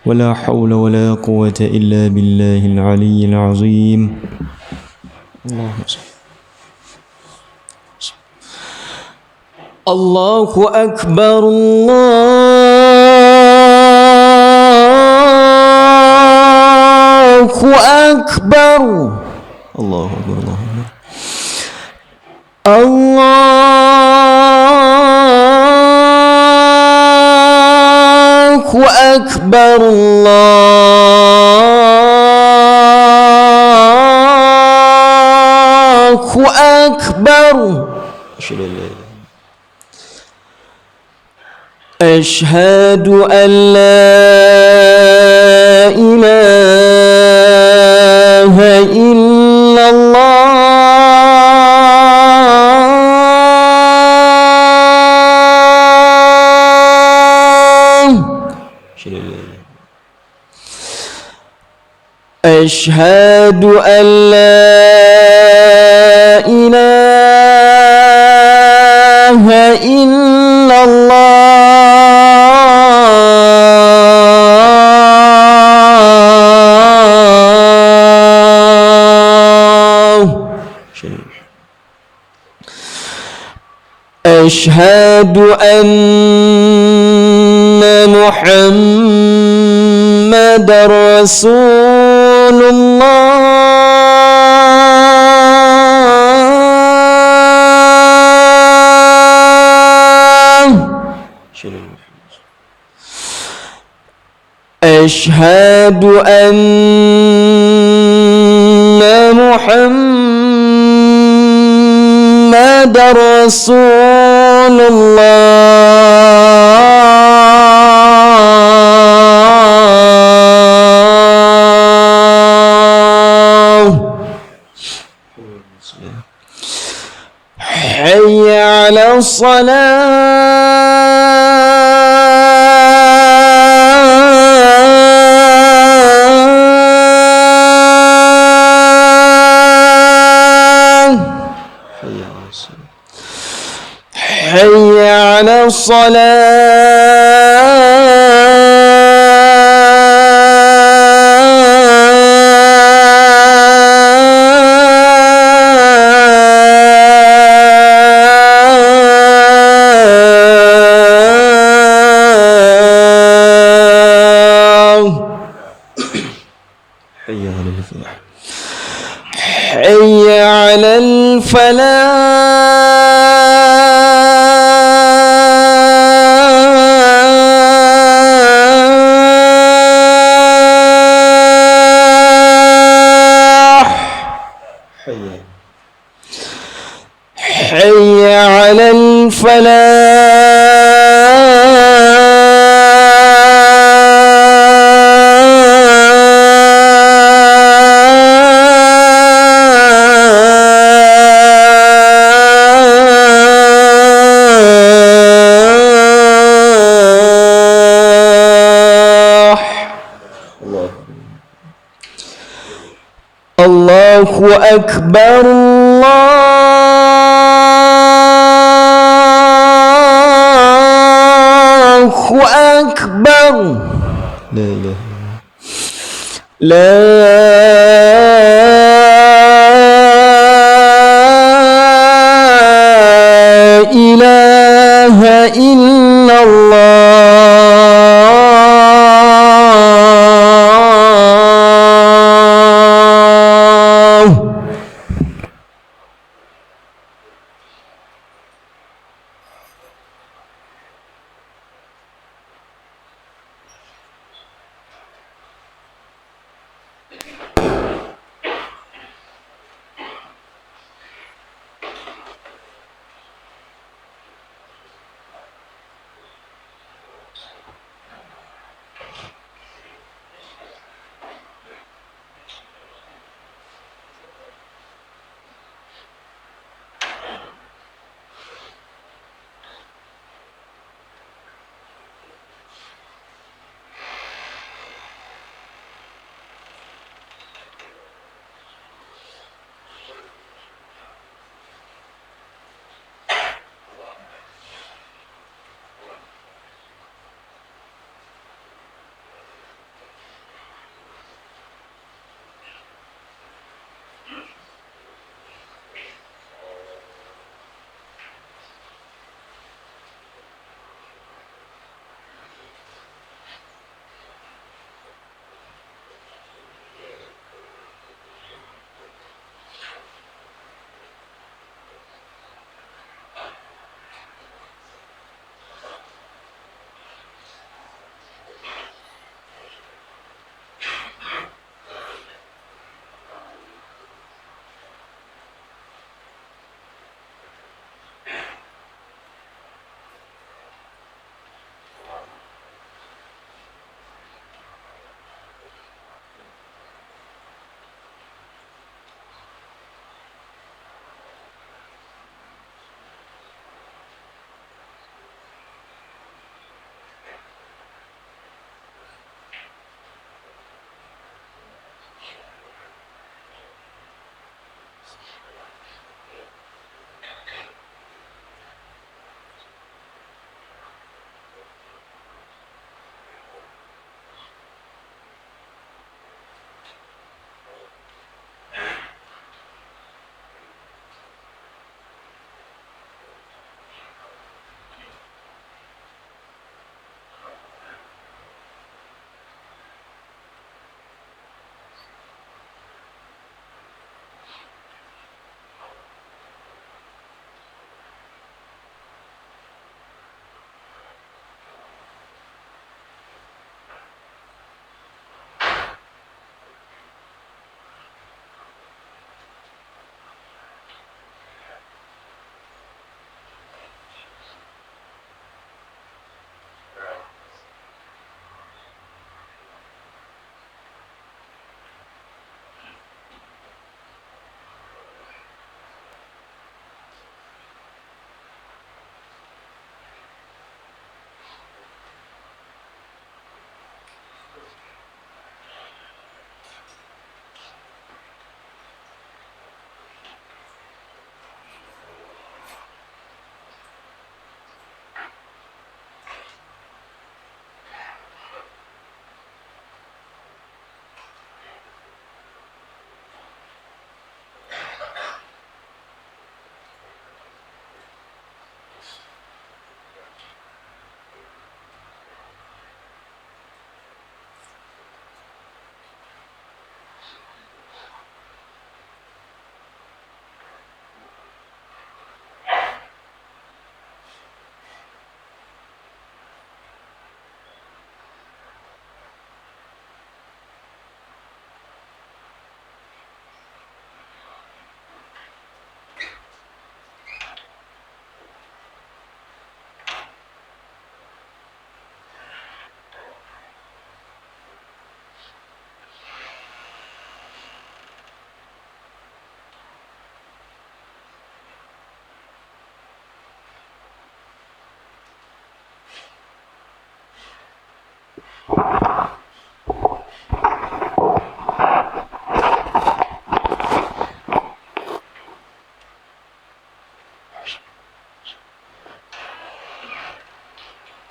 ولا حول ولا قوة إلا بالله العلي العظيم. اللهم صل. الله أكبر الله أكبر. الله أكبر الله أكبر الله أكبر. أشهد أن لا إله إلا الله. أشهد أن لا إله إلا الله. أشهد أن محمد رسول الله. أشهد أن محمد رسول الله. حي على الصلاة. حي على الصلاة. حي على الفلاح. حي على الفلاح. الله أكبر الله أكبر. لا إله لا إله إلا الله.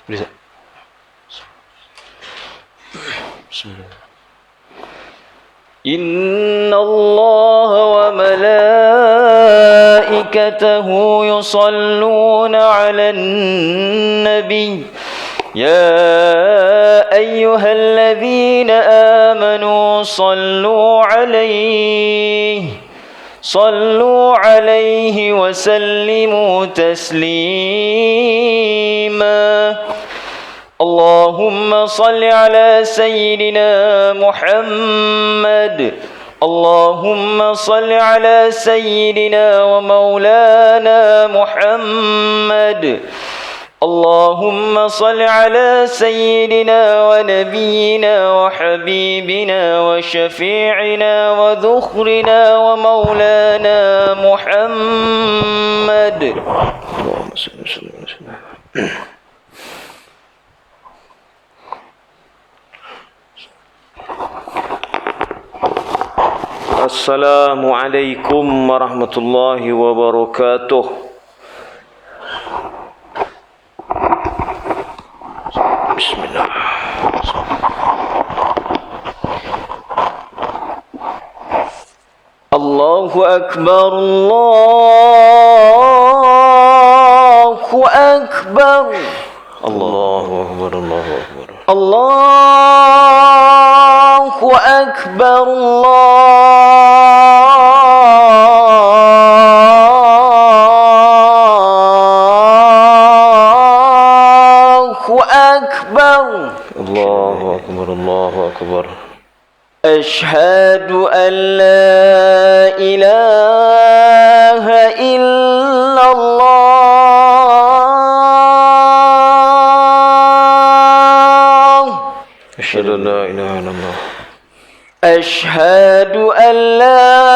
Bisa. Bismillah. إن الله وملائكته يصلون على النبي يا أيها الذين آمنوا صلوا عليه وسلموا تسليما اللهم صل على سيدنا محمد اللهم صل على سيدنا ومولانا محمد اللهم صل على سيدنا ونبينا وحبيبنا وشفيعنا وذخرنا ومولانا محمد اللهم صل وسلم على سيدنا السلام عليكم ورحمة الله وبركاته بسم الله الله أكبر الله أكبر الله أكبر الله أكبر الله أكبر الله أكبر الله أكبر الله أكبر أشهد أن لا إله إلا الله أشهد أن لا إله إلا الله أشهد أن لا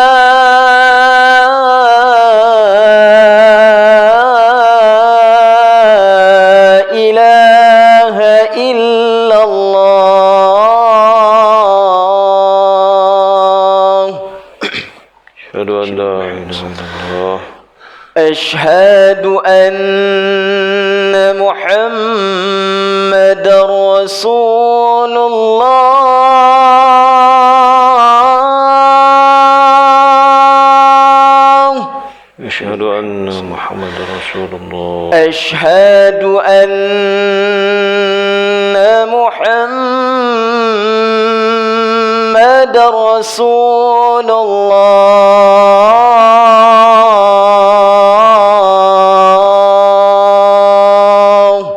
إله إلا الله أشهد أن لا إله إلا الله أشهد أن محمد رسول الله أشهد أن محمد رسول الله أشهد أن محمد رسول الله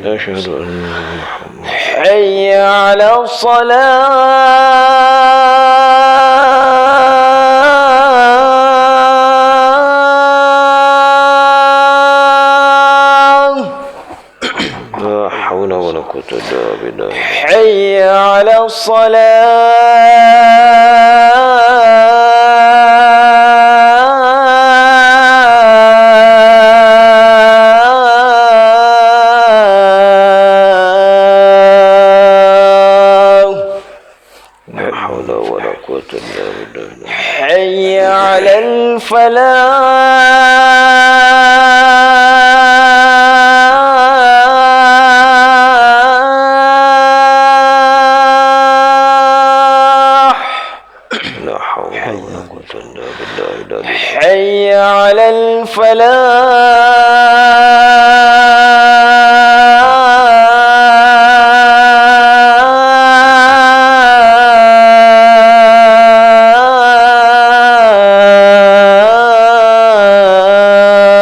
أشهد أن محمد حي على الصلاة لا حول ولا قوة إلا بالله حي على الصلاة لا حول ولا قوة إلا بالله حي على الفلاح لا حول ولا قوة إلا بالله حي على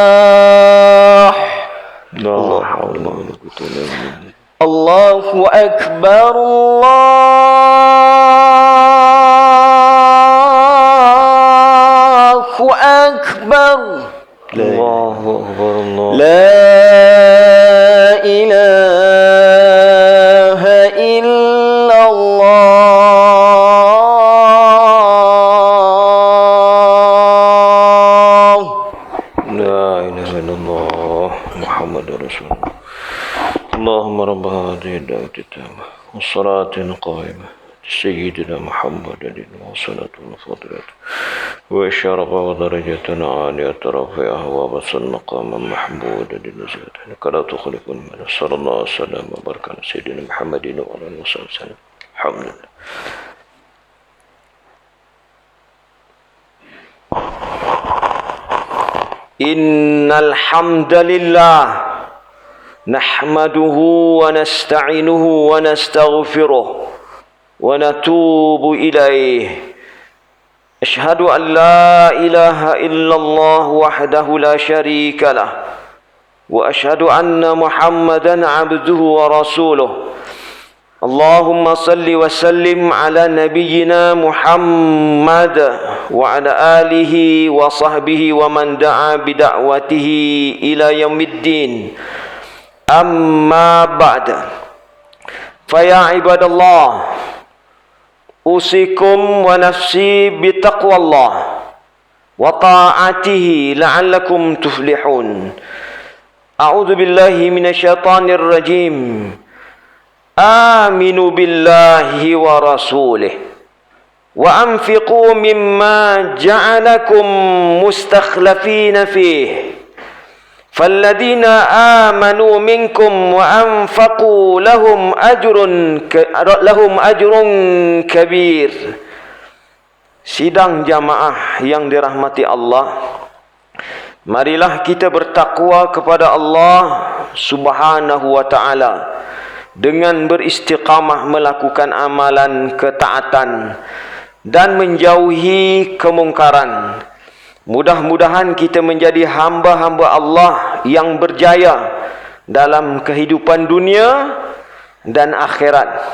الفلاح لا حول ولا قوة إلا بالله الله أكبر الله أكبر الله أكبر الله لا إله إلا الله لا إله إلا الله محمد رسول الله اللهم رب هذه الدعوة التامة والصلاة القائمة سيدنا محمد وصلاة الفضلة وشرف ودرجة عالية رفيعة وبصر مقام محمود لنزلت كلا تخلف من صلى الله وسلم وبارك على سيدنا محمد وعلى آله وصحبه وسلم. الحمد لله. إن الحمد لله نحمده ونستعينه ونستغفره ونتوب إليه. أشهد أن لا إله إلا الله وحده لا شريك له وأشهد أن محمدا عبده ورسوله. اللهم صل وسلم على نبينا محمد وعلى آله وصحبه ومن دعا بدعوته إلى يوم الدين. أما بعد، فيا عباد الله، أوصيكم ونفسي بتقوى الله وطاعته لعلكم تفلحون. أعوذ بالله من الشيطان الرجيم. آمنوا بالله ورسوله وأنفقوا مما جعلكم مستخلفين فيه فالذين آمنوا منكم وأنفقوا لهم أجر كبير. Sidang jamaah yang dirahmati Allah, marilah kita bertakwa kepada Allah Subhanahu wa ta'ala dengan beristiqamah melakukan amalan ketaatan dan menjauhi kemungkaran. Mudah-mudahan kita menjadi hamba-hamba Allah yang berjaya dalam kehidupan dunia dan akhirat.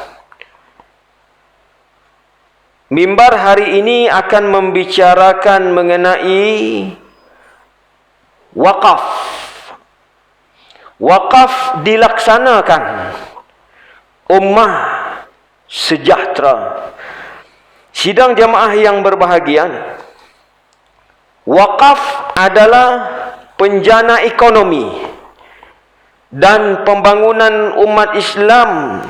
Mimbar hari ini akan membicarakan mengenai wakaf. Wakaf dilaksanakan ummah sejahtera. Sidang jamaah yang berbahagia, wakaf adalah penjana ekonomi dan pembangunan umat Islam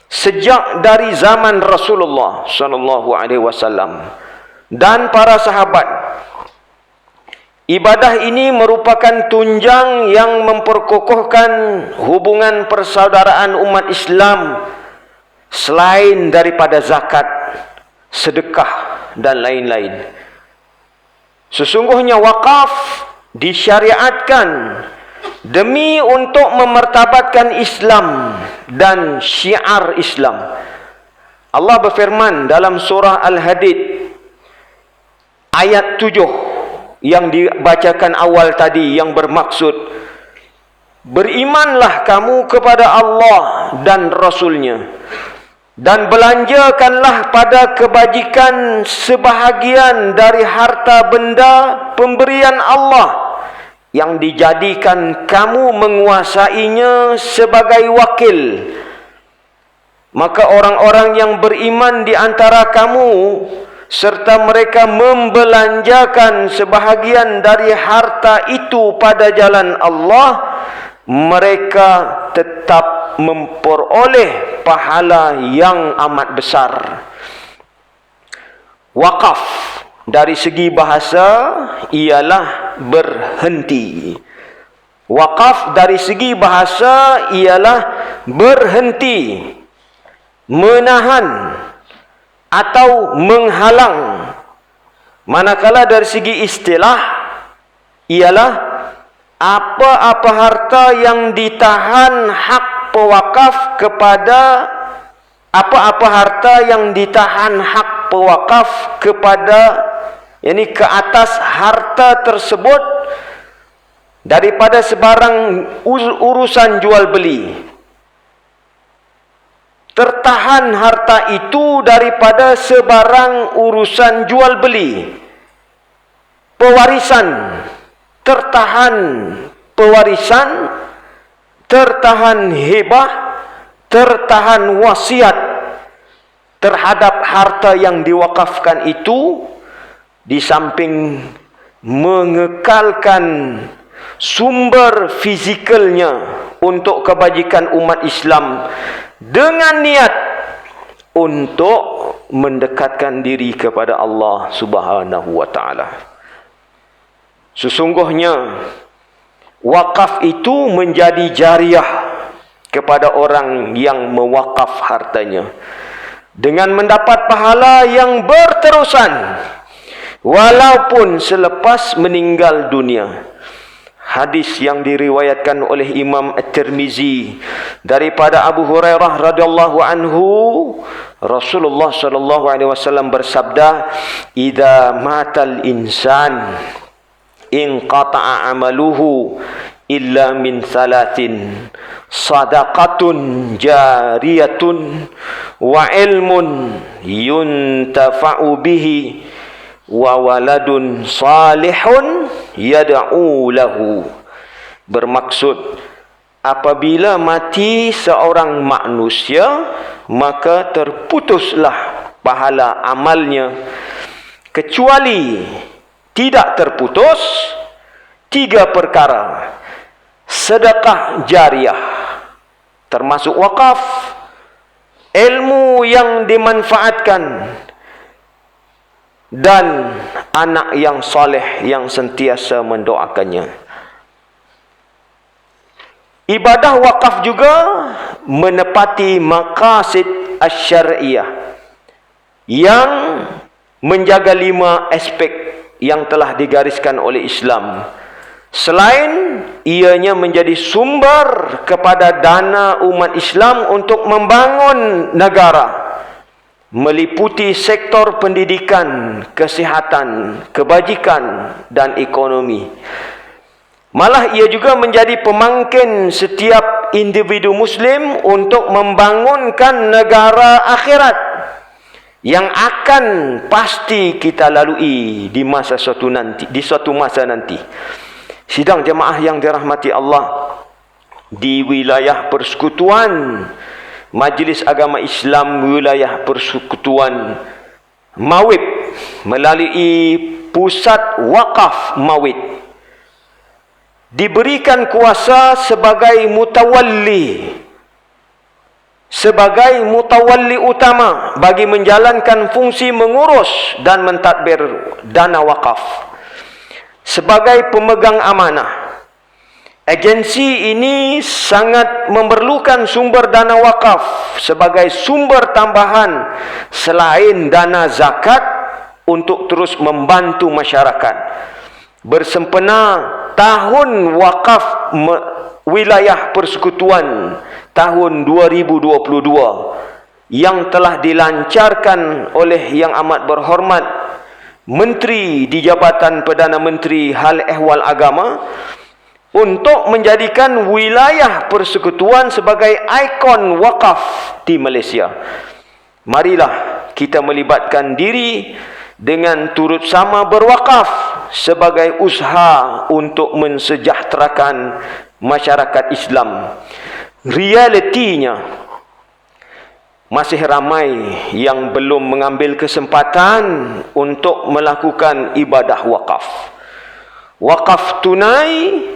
sejak dari zaman Rasulullah sallallahu alaihi wasallam dan para sahabat. Ibadah ini merupakan tunjang yang memperkokohkan hubungan persaudaraan umat Islam selain daripada zakat, sedekah dan lain-lain. Sesungguhnya wakaf disyariatkan demi untuk memartabatkan Islam dan syiar Islam. Allah berfirman dalam surah Al-Hadid ayat 7 yang dibacakan awal tadi, yang bermaksud, berimanlah kamu kepada Allah dan Rasulnya dan belanjakanlah pada kebajikan sebahagian dari harta benda pemberian Allah yang dijadikan kamu menguasainya sebagai wakil. Maka orang-orang yang beriman di antara kamu serta mereka membelanjakan sebahagian dari harta itu pada jalan Allah, mereka tetap memperoleh pahala yang amat besar. Wakaf dari segi bahasa ialah berhenti. Wakaf dari segi bahasa ialah berhenti, menahan atau menghalang. Manakala dari segi istilah ialah apa-apa harta yang ditahan hak pewakaf kepada apa-apa harta yang ditahan hak pewakaf kepada, yakni ke atas harta tersebut daripada sebarang urusan jual beli. Tertahan harta itu daripada sebarang urusan jual beli. Pewarisan, tertahan pewarisan, tertahan hibah, tertahan wasiat terhadap harta yang diwakafkan itu, di samping mengekalkan sumber fizikalnya untuk kebajikan umat Islam dengan niat untuk mendekatkan diri kepada Allah Subhanahu wa taala. Sesungguhnya wakaf itu menjadi jariah kepada orang yang mewakaf hartanya dengan mendapat pahala yang berterusan walaupun selepas meninggal dunia. Hadis yang diriwayatkan oleh Imam At-Tirmizi daripada Abu Hurairah radhiyallahu anhu, Rasulullah sallallahu alaihi wasallam bersabda, "Idza matal insan inqata'a amaluhu illa min thalathin, sadaqatun jariyatun wa ilmun yuntafa'u bihi wa waladun salihun yad'u lahu." Bermaksud, apabila mati seorang manusia, maka terputuslah pahala amalnya, kecuali tidak terputus 3 perkara. Sedekah jariah, termasuk wakaf, ilmu yang dimanfaatkan, dan anak yang soleh yang sentiasa mendoakannya. Ibadah wakaf juga menepati maqasid asy-syar'iyyah yang menjaga 5 aspek yang telah digariskan oleh Islam. Selain ianya menjadi sumber kepada dana umat Islam untuk membangun negara, meliputi sektor pendidikan, kesihatan, kebajikan dan ekonomi. Malah ia juga menjadi pemangkin setiap individu Muslim untuk membangunkan negara akhirat yang akan pasti kita lalui di suatu masa nanti. Sidang jemaah yang dirahmati Allah, di wilayah persekutuan Majlis Agama Islam wilayah persekutuan Mawib melalui pusat wakaf Mawib diberikan kuasa sebagai mutawalli utama bagi menjalankan fungsi mengurus dan mentadbir dana wakaf. Sebagai pemegang amanah, agensi ini sangat memerlukan sumber dana wakaf sebagai sumber tambahan selain dana zakat untuk terus membantu masyarakat. Bersempena tahun wakaf wilayah persekutuan tahun 2022 yang telah dilancarkan oleh Yang Amat Berhormat Menteri di Jabatan Perdana Menteri Hal Ehwal Agama, untuk menjadikan wilayah persekutuan sebagai ikon wakaf di Malaysia. Marilah kita melibatkan diri dengan turut sama berwakaf sebagai usaha untuk mensejahterakan masyarakat Islam. Realitinya, masih ramai yang belum mengambil kesempatan untuk melakukan ibadah wakaf. Wakaf tunai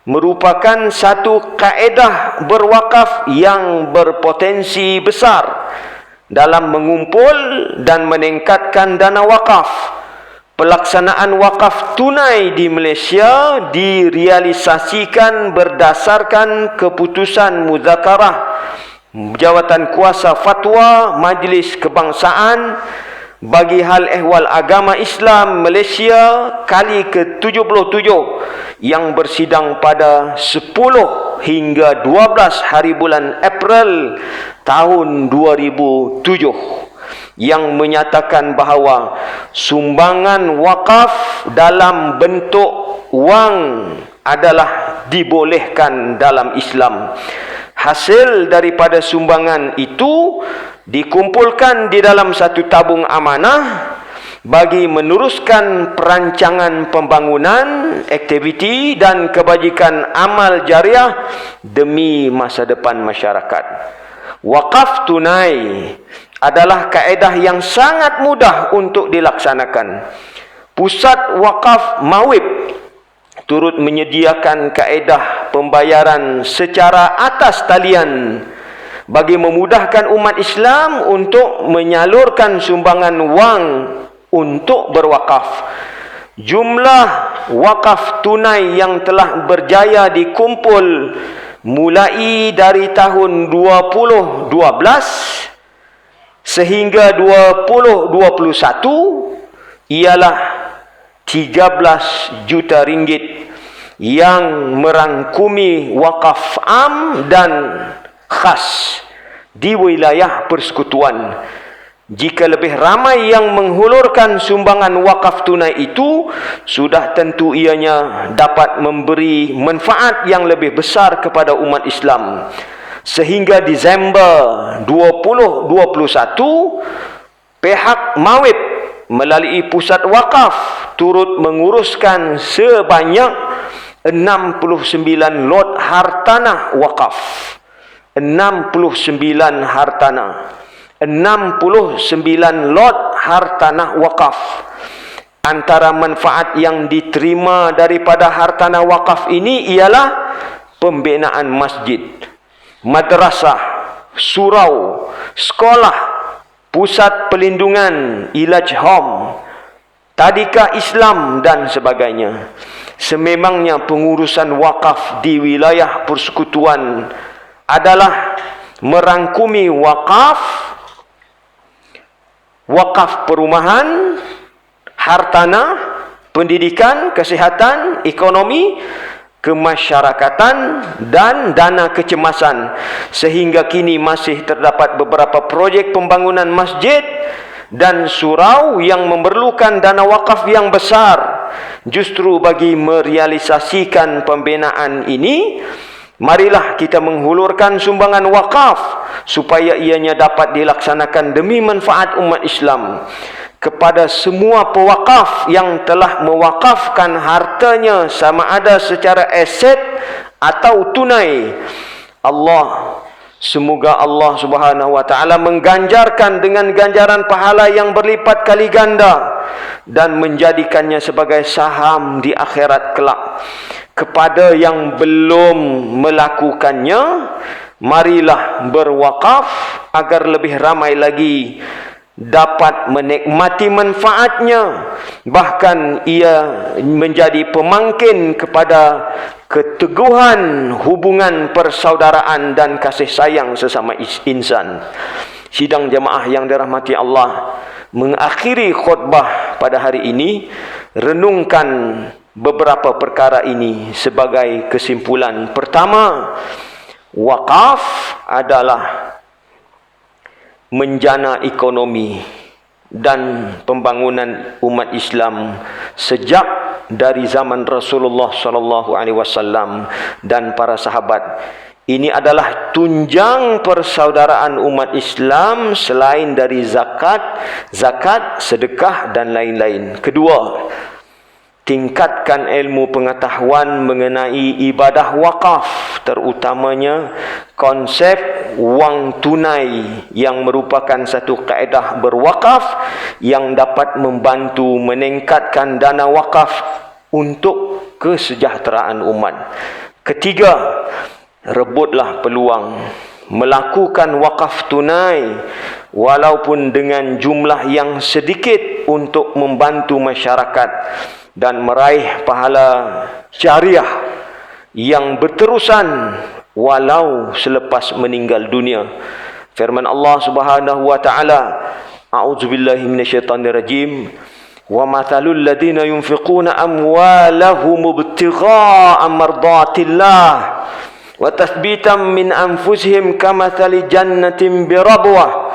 merupakan satu kaedah berwakaf yang berpotensi besar dalam mengumpul dan meningkatkan dana wakaf. Pelaksanaan wakaf tunai di Malaysia direalisasikan berdasarkan keputusan muzakarah Jawatan Kuasa Fatwa Majlis Kebangsaan bagi Hal Ehwal Agama Islam Malaysia kali ke-77 yang bersidang pada 10 hingga 12 hari bulan April tahun 2007, yang menyatakan bahawa sumbangan wakaf dalam bentuk wang adalah dibolehkan dalam Islam. Hasil daripada sumbangan itu dikumpulkan di dalam satu tabung amanah bagi meneruskan perancangan pembangunan, aktiviti dan kebajikan amal jariah demi masa depan masyarakat. Wakaf tunai adalah kaedah yang sangat mudah untuk dilaksanakan. Pusat Wakaf Mawib turut menyediakan kaedah pembayaran secara atas talian bagi memudahkan umat Islam untuk menyalurkan sumbangan wang untuk berwakaf. Jumlah wakaf tunai yang telah berjaya dikumpul mulai dari tahun 2012 sehingga 2021 ialah 13 juta ringgit yang merangkumi wakaf am dan khas di wilayah persekutuan. Jika lebih ramai yang menghulurkan sumbangan wakaf tunai itu, sudah tentu ianya dapat memberi manfaat yang lebih besar kepada umat Islam. Sehingga Disember 2021, pihak Mawib melalui pusat wakaf turut menguruskan sebanyak 69 lot hartanah wakaf. 69 lot hartanah wakaf. Antara manfaat yang diterima daripada hartanah wakaf ini ialah pembinaan masjid, madrasah, surau, sekolah, pusat pelindungan, ilaj home, tadika Islam dan sebagainya. Sememangnya pengurusan wakaf di wilayah persekutuan adalah merangkumi wakaf perumahan, hartanah, pendidikan, kesihatan, ekonomi, kemasyarakatan dan dana kecemasan. Sehingga kini masih terdapat beberapa projek pembangunan masjid dan surau yang memerlukan dana wakaf yang besar. Justru bagi merealisasikan pembinaan ini, marilah kita menghulurkan sumbangan wakaf supaya ianya dapat dilaksanakan demi manfaat umat Islam. Kepada semua pewakaf yang telah mewakafkan hartanya sama ada secara aset atau tunai, semoga Allah Subhanahu wa taala mengganjarkan dengan ganjaran pahala yang berlipat kali ganda dan menjadikannya sebagai saham di akhirat kelak. Kepada yang belum melakukannya, marilah berwakaf agar lebih ramai lagi dapat menikmati manfaatnya. Bahkan ia menjadi pemangkin kepada keteguhan hubungan persaudaraan dan kasih sayang sesama insan. Sidang jemaah yang dirahmati Allah, mengakhiri khutbah pada hari ini, renungkan beberapa perkara ini sebagai kesimpulan. Pertama, wakaf adalah menjana ekonomi dan pembangunan umat Islam sejak dari zaman Rasulullah SAW dan para sahabat. Ini adalah tunjang persaudaraan umat Islam selain dari zakat, sedekah dan lain-lain. Kedua, tingkatkan ilmu pengetahuan mengenai ibadah wakaf, terutamanya konsep wang tunai yang merupakan satu kaedah berwakaf yang dapat membantu meningkatkan dana wakaf untuk kesejahteraan umat. Ketiga, rebutlah peluang melakukan wakaf tunai walaupun dengan jumlah yang sedikit untuk membantu masyarakat dan meraih pahala jariah yang berterusan walau selepas meninggal dunia. Firman Allah Subhanahu wa taala, a'udzubillahi minasyaitonirrajim, wa mathalul ladzina yunfiquna amwalahum ibtigha'a mardatillah wa tathbitan min anfusihim kamathali jannatin birabwah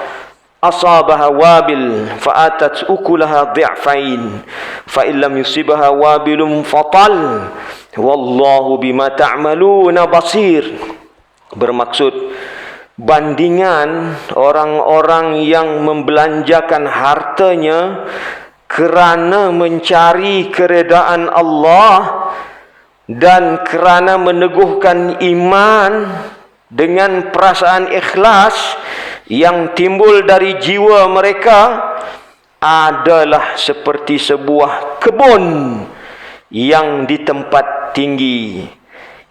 asabaha wabil fa'atat ukulaha dhi'fain fa illam yusibha wabilun fatal wallahu bima ta'maluna basir. Bermaksud bandingan orang-orang yang membelanjakan hartanya kerana mencari keredaan Allah dan kerana meneguhkan iman dengan perasaan ikhlas yang timbul dari jiwa mereka adalah seperti sebuah kebun yang di tempat tinggi,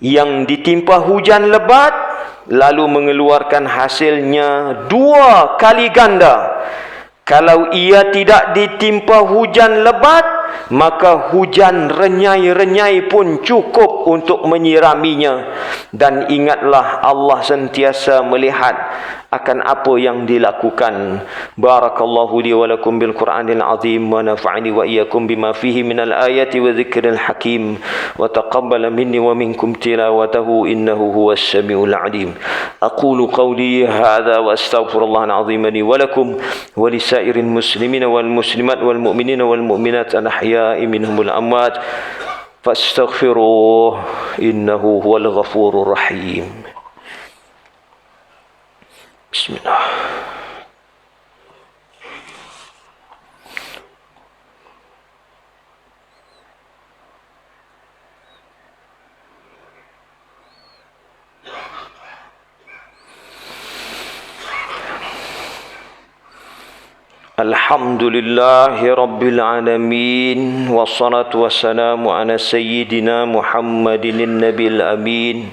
yang ditimpa hujan lebat lalu mengeluarkan hasilnya 2 kali ganda. Kalau ia tidak ditimpa hujan lebat, maka hujan renyai-renyai pun cukup untuk menyiraminya. Dan ingatlah, Allah sentiasa melihat akan apa yang dilakukan. Barakallahu li wa lakum bil Qur'anil azim wa nafa'ani wa iyyakum bima fihi minal ayati wa dzikril hakim wa taqabbala minni wa minkum tilawatahu innahu huwas samiul alim. Aqulu qawli hadza wa astaghfirullahal azim li wa lakum wa lisairil muslimin wal muslimat wal mu'minin wal mu'minat al ahya'i minhum wal amwat fastaghfiruhu innahu huwal ghafurur rahim. Bismillah. Alhamdulillahi Rabbil Alamin. Wassalatu wassalamu ala Sayyidina Muhammadin Nabil Amin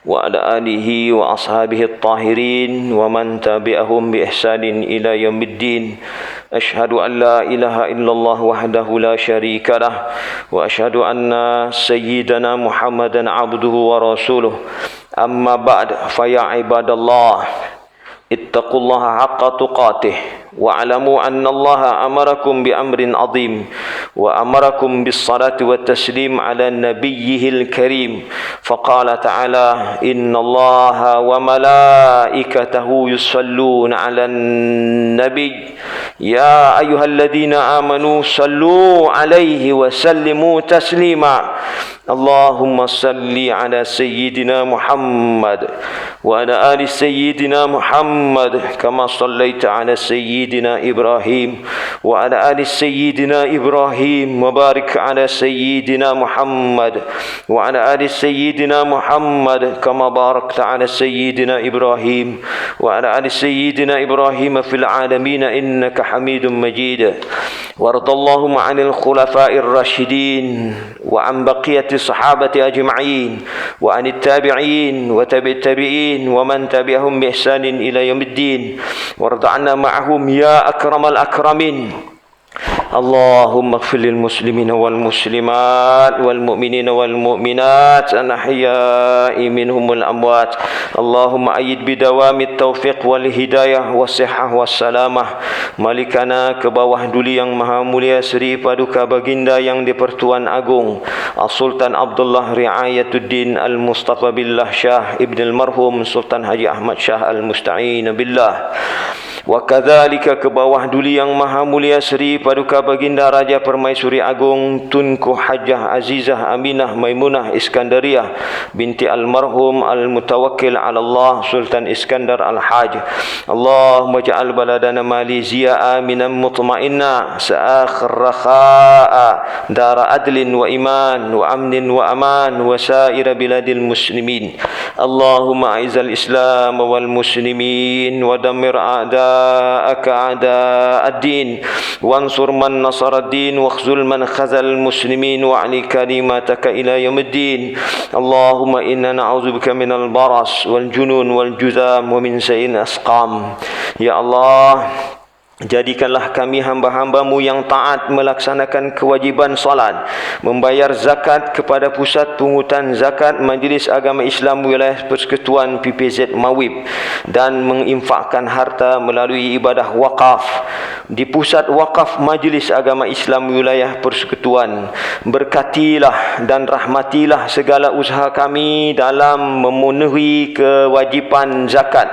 wa ala alihi wa ashabihi at-tahirin wa man tabi'ahum bi ihsanin ila yaumiddin. Ashhadu an la ilaha illallah wahdahu la syarika lah wa ashhadu anna sayyidana Muhammadan abduhu wa rasuluh. Amma ba'd, fa ya ibadallah, ittaqullaha haqqa tuqatih wa'lamu anna Allaha amarakum bi amrin azim wa amarakum bis salati wat taslim ala nabiyyihil karim. Faqala ta'ala inna Allaha wa malaikatahu yusalluna 'alan nabiy ya ayyuhalladhina amanu sallu 'alaihi wa sallimu taslima. Allahumma salli ala sayyidina Muhammad wa ala ali sayyidina Muhammad kama sallaita ala sayyidina Ibrahim wa ala ali sayyidina Ibrahim wa barik ala sayyidina Muhammad wa ala ali sayyidina Muhammad kama barakta ala sayyidina Ibrahim wa ala ali sayyidina Ibrahim fil alamin innaka Hamidum Majid. Waradallahumma 'anil khulafa'ir rasyidin wa 'an baqiyati sahabati ajma'in wa 'anit tabi'in wa tabi'it tabi'in wa man tabi'ahum bi ihsanin ila yaumiddin. Warda'na ma'ahum ya akramal akramin. Allahumma ighfir lil muslimina wal muslimat wal mu'minina wal mu'minat al ahya'i minhum wal amwat. Allahumma ayyid bidawamit taufiq wal hidayah was sihah was salamah malikana ke bawah duli yang maha mulia Seri Paduka Baginda yang di-Pertuan Agung Sultan Abdullah Riayatuddin Al-Mustafa Billah Shah Ibn Al-Marhum Sultan Haji Ahmad Shah Al-Musta'in Billah. Wa kadzalika ke bawah duli yang maha mulia Seri Paduka Baginda Raja Permaisuri Agung Tunku Hajjah Azizah Aminah Maimunah Iskandariah binti almarhum Al-Mutawakkil ala Allah Sultan Iskandar Al-Haj. Allahumma ja'al baladana Malaysia aminan mutma'inna sa'akhir rakha'a dara adlin wa iman wa amnin wa aman wa sa'ira biladil muslimin. Allahumma a'izal Islam wal muslimin wa dammir a'da'aka a'da'ad-din wansur man nasarad-din wakhzul man khazal muslimin wa'li kalimataka ila yaumiddin. Allahumma inna na'udzubika minal baras wal junun wal juzam wa min sa'il asqam. Ya Allah, jadikanlah kami hamba-hambamu yang taat melaksanakan kewajiban salat, membayar zakat kepada Pusat Pungutan Zakat Majlis Agama Islam Wilayah Persekutuan PPZ Mawib dan menginfakkan harta melalui ibadah wakaf di Pusat Wakaf Majlis Agama Islam Wilayah Persekutuan. Berkatilah dan rahmatilah segala usaha kami dalam memenuhi kewajipan zakat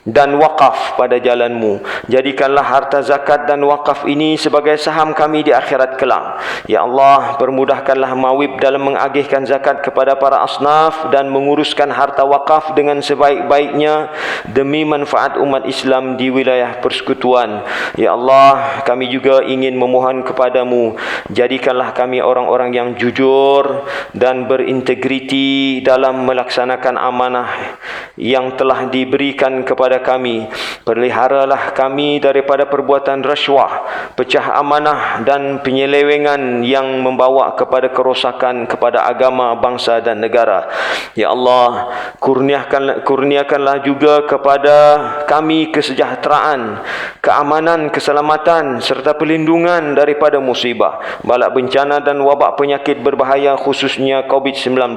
dan wakaf pada jalanmu. Jadikanlah harta zakat dan wakaf ini sebagai saham kami di akhirat kelak. Ya Allah, permudahkanlah Mawib dalam mengagihkan zakat kepada para asnaf dan menguruskan harta wakaf dengan sebaik-baiknya demi manfaat umat Islam di wilayah persekutuan. Ya Allah, kami juga ingin memohon kepadamu, jadikanlah kami orang-orang yang jujur dan berintegriti dalam melaksanakan amanah yang telah diberikan kepada kepada kami. Peliharalah kami daripada perbuatan rasuah, pecah amanah dan penyelewengan yang membawa kepada kerosakan kepada agama, bangsa dan negara. Ya Allah, kurniakanlah juga kepada kami kesejahteraan, keamanan, keselamatan serta perlindungan daripada musibah, balak bencana dan wabak penyakit berbahaya khususnya COVID-19.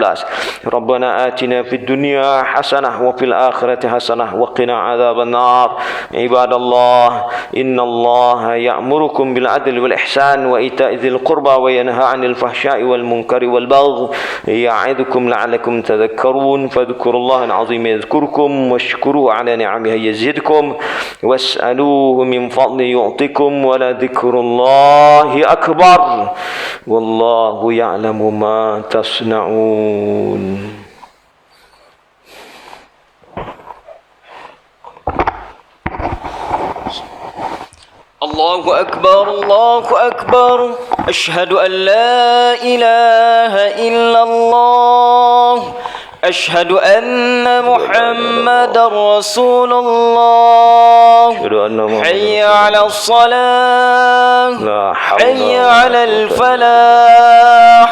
Rabbana atina fid dunya hasanah wa fil akhirati hasanah wa qina adzaban nar. Ibadallah, innallaha ya'murukum bil adli wal ihsan wa ita'i dzil qurba wa yanha 'anil fahsya'i wal munkari wal baghi ya'idukum la'allakum tadhakkarun. Fadhkurullaha al-'azim yadhkurkum washkuru 'ala ni'amihi yazidkum was'aluhu min fadli yu'tikum wa la dzikrullahi akbar wallahu ya'lamu ma tasna'un. الله أكبر الله أكبر أشهد أن لا إله إلا الله أشهد أن محمدا رسول الله حي على الصلاة حي على الفلاح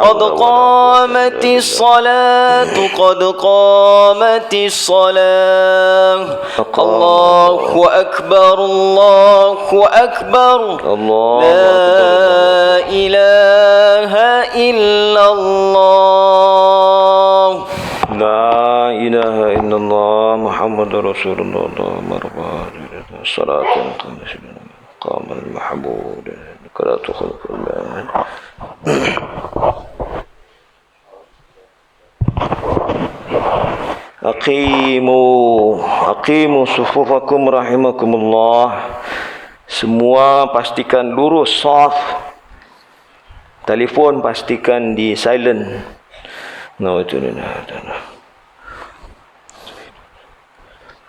قد قامت الصلاة قد قامت الصلاة الله أكبر الله أكبر لا إله إلا الله لا إله إلا الله محمد رسول الله الصلاة قام المحمود كلا تخلق الله. Aqimu sufufakum rahimakumullah. Semua pastikan lurus saf. Telefon pastikan di silent.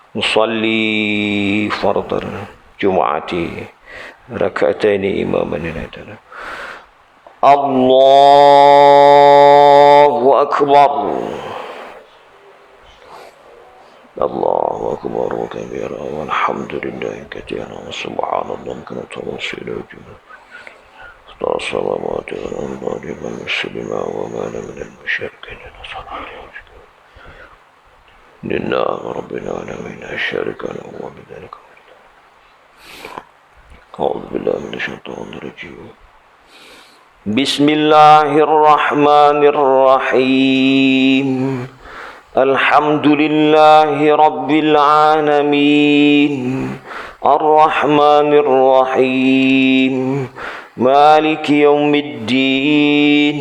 Nusalli fardar Jum'ati raka'ataini imaman. Allahu Akbar. Allahu Akbar wa kabira walhamdulillahi katsiran wa subhanallahi kama tawassalu jumlah. Salawatu ala man muslima wa ma lam min al-musyrikin sallallahu لله رب العالمين الشارك له وبذلك أعوذ بالله من الشيطان الرجيم بسم الله الرحمن الرحيم الحمد لله رب العالمين الرحمن الرحيم مالك يوم الدين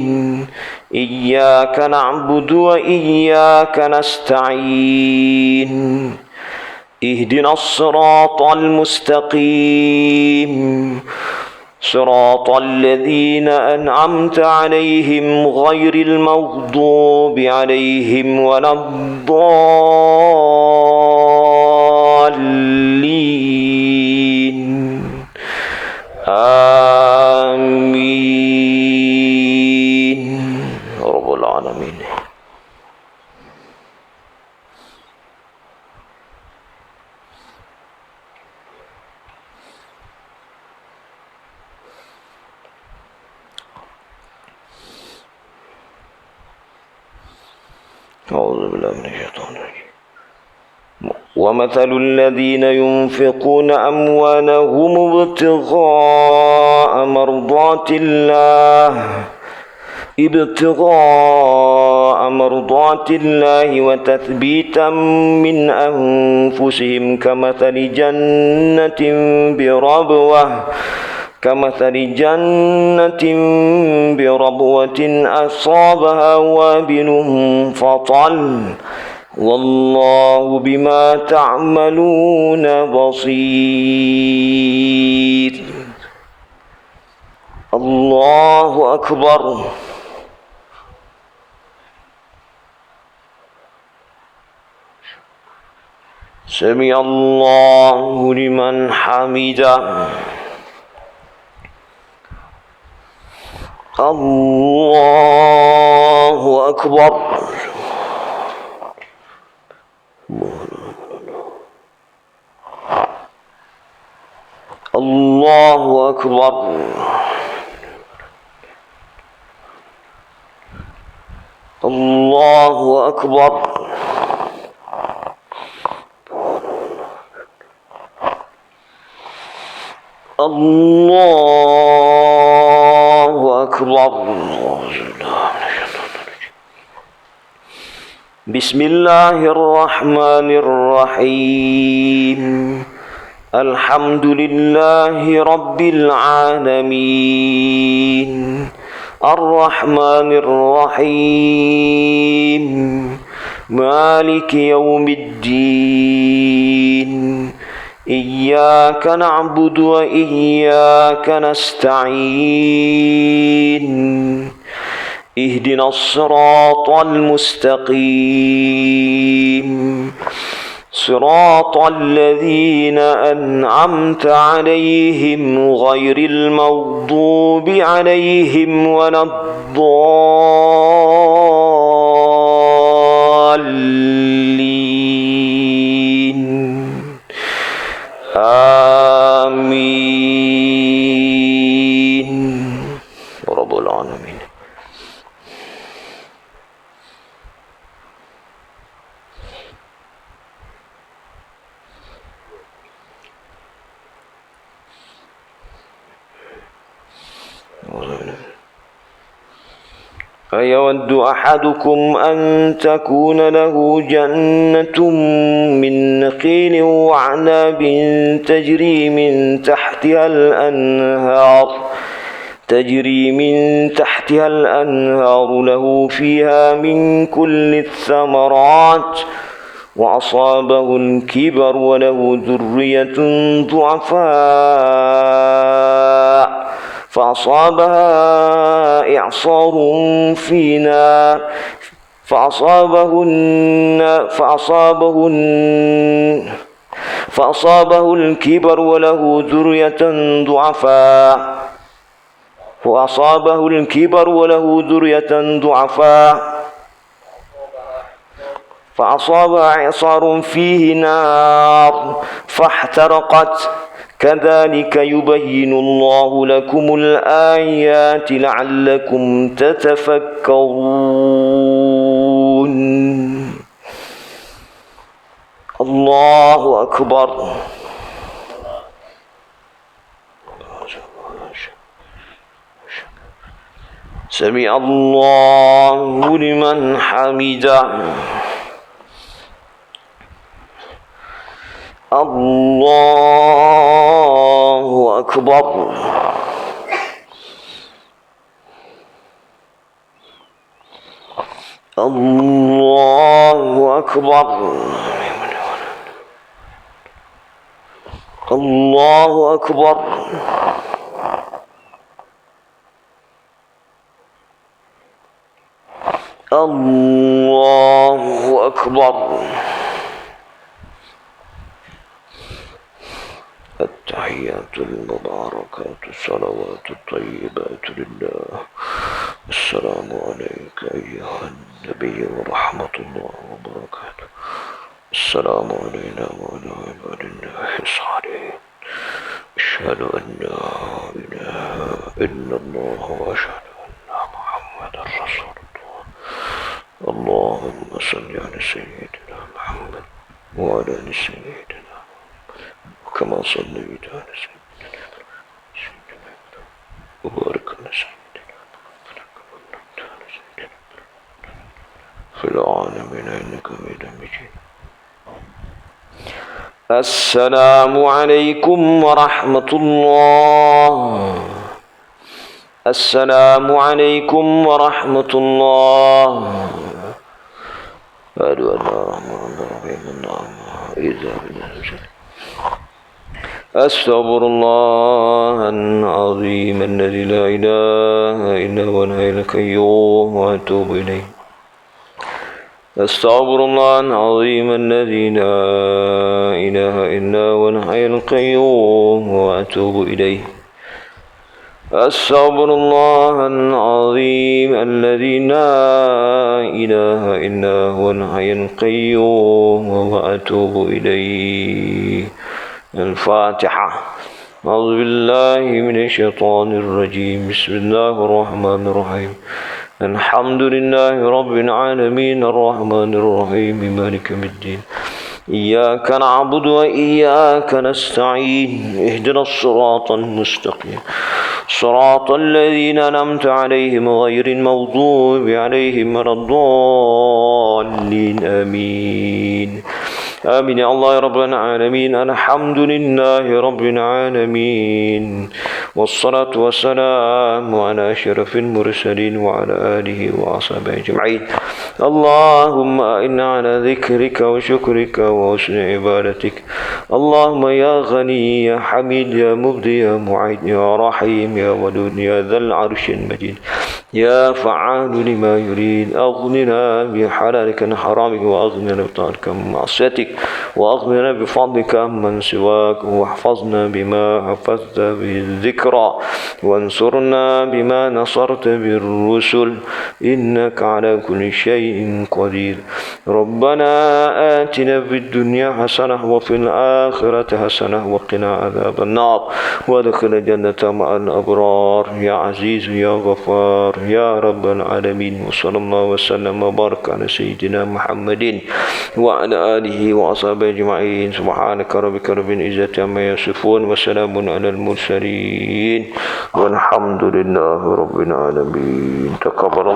إياك نعبد وإياك نستعين اهدنا الصراط المستقيم صراط الذين أنعمت عليهم غير المغضوب عليهم ولا الضالين آمين رب العالمين. أعوذ بالله من الشيطان الرجيم ومثل الذين ينفقون أموالهم ابتغاء مرضات الله وتثبيتا من أنفسهم كمثل جنة بربوة أصابها وابل فطل والله بما تعملون بصير. الله أكبر. سمع الله لمن حمده. الله أكبر. أكبر الله أكبر الله أكبر بسم الله الرحمن الرحيم الحمد لله رب العالمين الرحمن الرحيم مالك يوم الدين إياك نعبد وإياك نستعين اهدنا الصراط المستقيم صراط الذين أنعمت عليهم غير المغضوب عليهم ولا الضالين آمين رب العالمين. أيود أحدكم أن تكون له جنة من نخيل وعنب تجري من تحتها الأنهار له فيها من كل الثمرات وأصابه الكبر وله ذرية ضعفاء فأصابها إعصار فأصابه الكبر وله ذرية ضعفاء فأصابها إعصار فيه نار فاحترقت كذلك يبين الله لكم الآيات لعلكم تتفكرون الله أكبر سمع الله لمن حمده الله أكبر الله أكبر الله أكبر الله أكبر التحيات المباركات الصلوات الطيبات لله. السلام عليك أيها النبي ورحمة الله وبركاته. السلام علينا وعلى عباد الله الصالحين. أشهد أن لا إله إلا الله وأشهد أن محمدا رسول الله. اللهم صل على سيدنا محمد وعلى آل سيدنا كما صليت على سيدنا وبارك على سيدنا في العالمين إنك حميد مجيد. السلام عليكم ورحمة الله. السلام عليكم ورحمة الله. أشهد أن لا إله إلا الله إذا بالله. أستغفر الله العظيم الذي لا إله إلا هو الحي القيوم وأتوب إليه. أستغفر الله العظيم الذي لا إله إلا هو الحي القيوم وأتوب إليه. أستغفر الله العظيم الذي لا إله إلا هو الحي القيوم وأتوب إليه. الفاتحة. أعوذ بالله من الشيطان الرجيم بسم الله الرحمن الرحيم الحمد لله رب العالمين الرحمن الرحيم مالك يوم الدين إياك نعبد وإياك نستعين اهدنا الصراط المستقيم صراط الذين أنعمت عليهم غير المغضوب عليهم ولا الضالين آمين آمين يا الله يا رب العالمين الحمد لله رب العالمين والصلاة والسلام على أشرف المرسلين وعلى آله وأصحابه أجمعين اللهم إنا على ذكرك وشكرك وحسن عبادتك اللهم يا غني يا حميد يا مبدي يا معيد يا رحيم يا ودود يا ذا العرش المجيد يا فعال لما يريد أغننا بحلالك عن حرامك وأغننا بطاعتك عن معصيتك وأغننا بفضلك عمن سواك واحفظنا بما حفظت به الذكرى وانصرنا بما نصرت بالرسل إنك على كل شيء قدير ربنا آتنا في الدنيا حسنة وفي الآخرة حسنة وقنا عذاب النار وادخل الجنة مع الأبرار يا عزيز يا غفار يا رب العالمين وصلى الله وسلم وبارك على سيدنا محمد وعلى آله وأصحابه أجمعين سبحانك ربك رب العزة عما يصفون وسلام على المرسلين والحمد لله رب العالمين تقبل الله